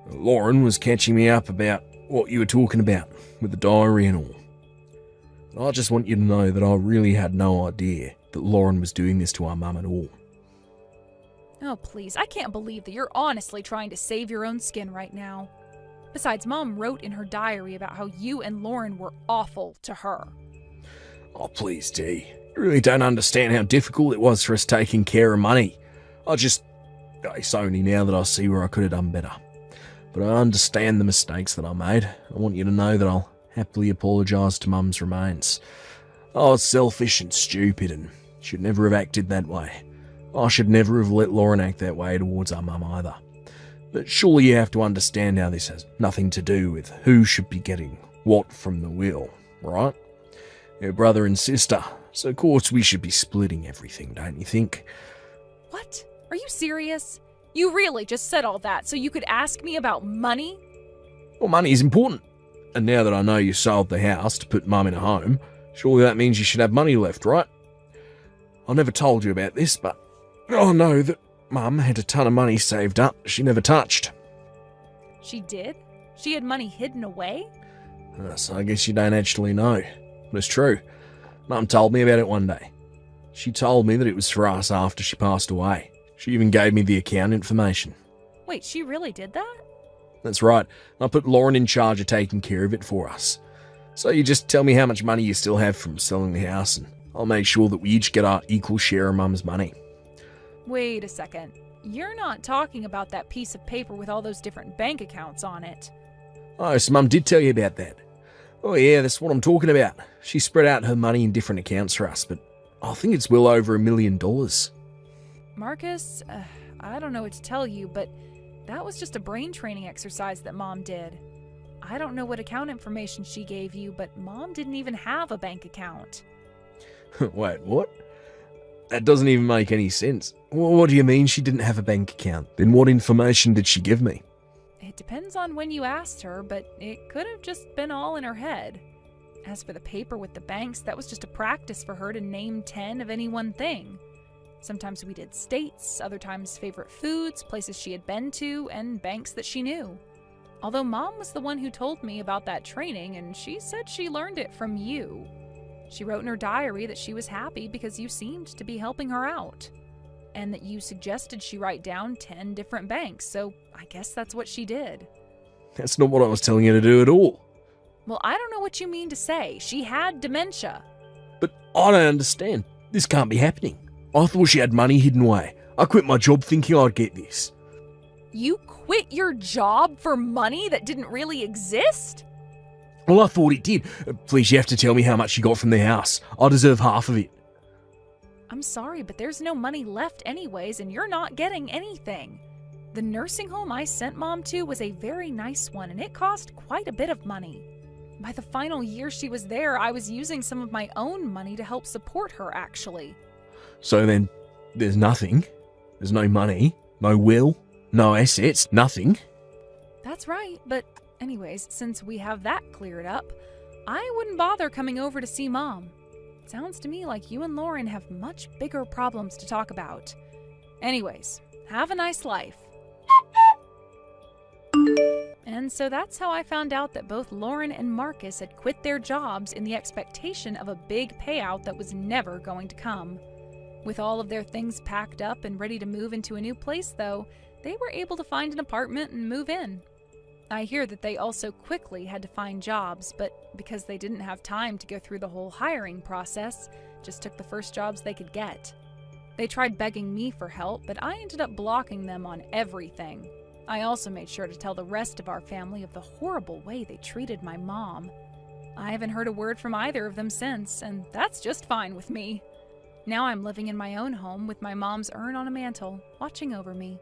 Lauren was catching me up about what you were talking about with the diary and all. I just want you to know that I really had no idea that Lauren was doing this to our mum at all. Oh, please, I can't believe that you're honestly trying to save your own skin right now. Besides, Mom wrote in her diary about how you and Lauren were awful to her. Oh, please, Dee. You really don't understand how difficult it was for us taking care of money. It's only now that I see where I could have done better. But I understand the mistakes that I made. I want you to know that I'll happily apologise to Mum's remains. I was selfish and stupid and should never have acted that way. I should never have let Lauren act that way towards our mum either. But surely you have to understand how this has nothing to do with who should be getting what from the will, right? You're brother and sister, so of course we should be splitting everything, don't you think? What? Are you serious? You really just said all that so you could ask me about money? Well, money is important. And now that I know you sold the house to put Mum in a home, surely that means you should have money left, right? I never told you about this, but I know that Mum had a ton of money saved up she never touched. She did? She had money hidden away? So I guess you don't actually know. But it's true. Mum told me about it one day. She told me that it was for us after she passed away. She even gave me the account information. Wait, she really did that? That's right. I put Lauren in charge of taking care of it for us. So you just tell me how much money you still have from selling the house and I'll make sure that we each get our equal share of Mum's money. Wait a second. You're not talking about that piece of paper with all those different bank accounts on it. Oh, so Mum did tell you about that. Oh yeah, that's what I'm talking about. She spread out her money in different accounts for us, but I think it's well over $1 million. Marcus, I don't know what to tell you, but that was just a brain training exercise that Mom did. I don't know what account information she gave you, but Mom didn't even have a bank account. Wait, what? That doesn't even make any sense. What do you mean she didn't have a bank account? Then what information did she give me? It depends on when you asked her, but it could have just been all in her head. As for the paper with the banks, that was just a practice for her to name 10 of any one thing. Sometimes we did states, other times favorite foods, places she had been to, and banks that she knew. Although Mom was the one who told me about that training, and she said she learned it from you. She wrote in her diary that she was happy because you seemed to be helping her out, and that you suggested she write down 10 different banks, so I guess that's what she did. That's not what I was telling you to do at all. Well, I don't know what you mean to say. She had dementia. But I don't understand. This can't be happening. I thought she had money hidden away. I quit my job thinking I'd get this. You quit your job for money that didn't really exist? Well, I thought it did. Please, you have to tell me how much you got from the house. I deserve half of it. I'm sorry, but there's no money left anyways, and you're not getting anything. The nursing home I sent Mom to was a very nice one, and it cost quite a bit of money. By the final year she was there, I was using some of my own money to help support her, actually. So then, there's nothing. There's no money, no will, no assets, nothing. That's right, but anyways, since we have that cleared up, I wouldn't bother coming over to see Mom. Sounds to me like you and Lauren have much bigger problems to talk about. Anyways, have a nice life. And so that's how I found out that both Lauren and Marcus had quit their jobs in the expectation of a big payout that was never going to come. With all of their things packed up and ready to move into a new place, though, they were able to find an apartment and move in. I hear that they also quickly had to find jobs, but because they didn't have time to go through the whole hiring process, just took the first jobs they could get. They tried begging me for help, but I ended up blocking them on everything. I also made sure to tell the rest of our family of the horrible way they treated my mom. I haven't heard a word from either of them since, and that's just fine with me. Now I'm living in my own home with my mom's urn on a mantle, watching over me.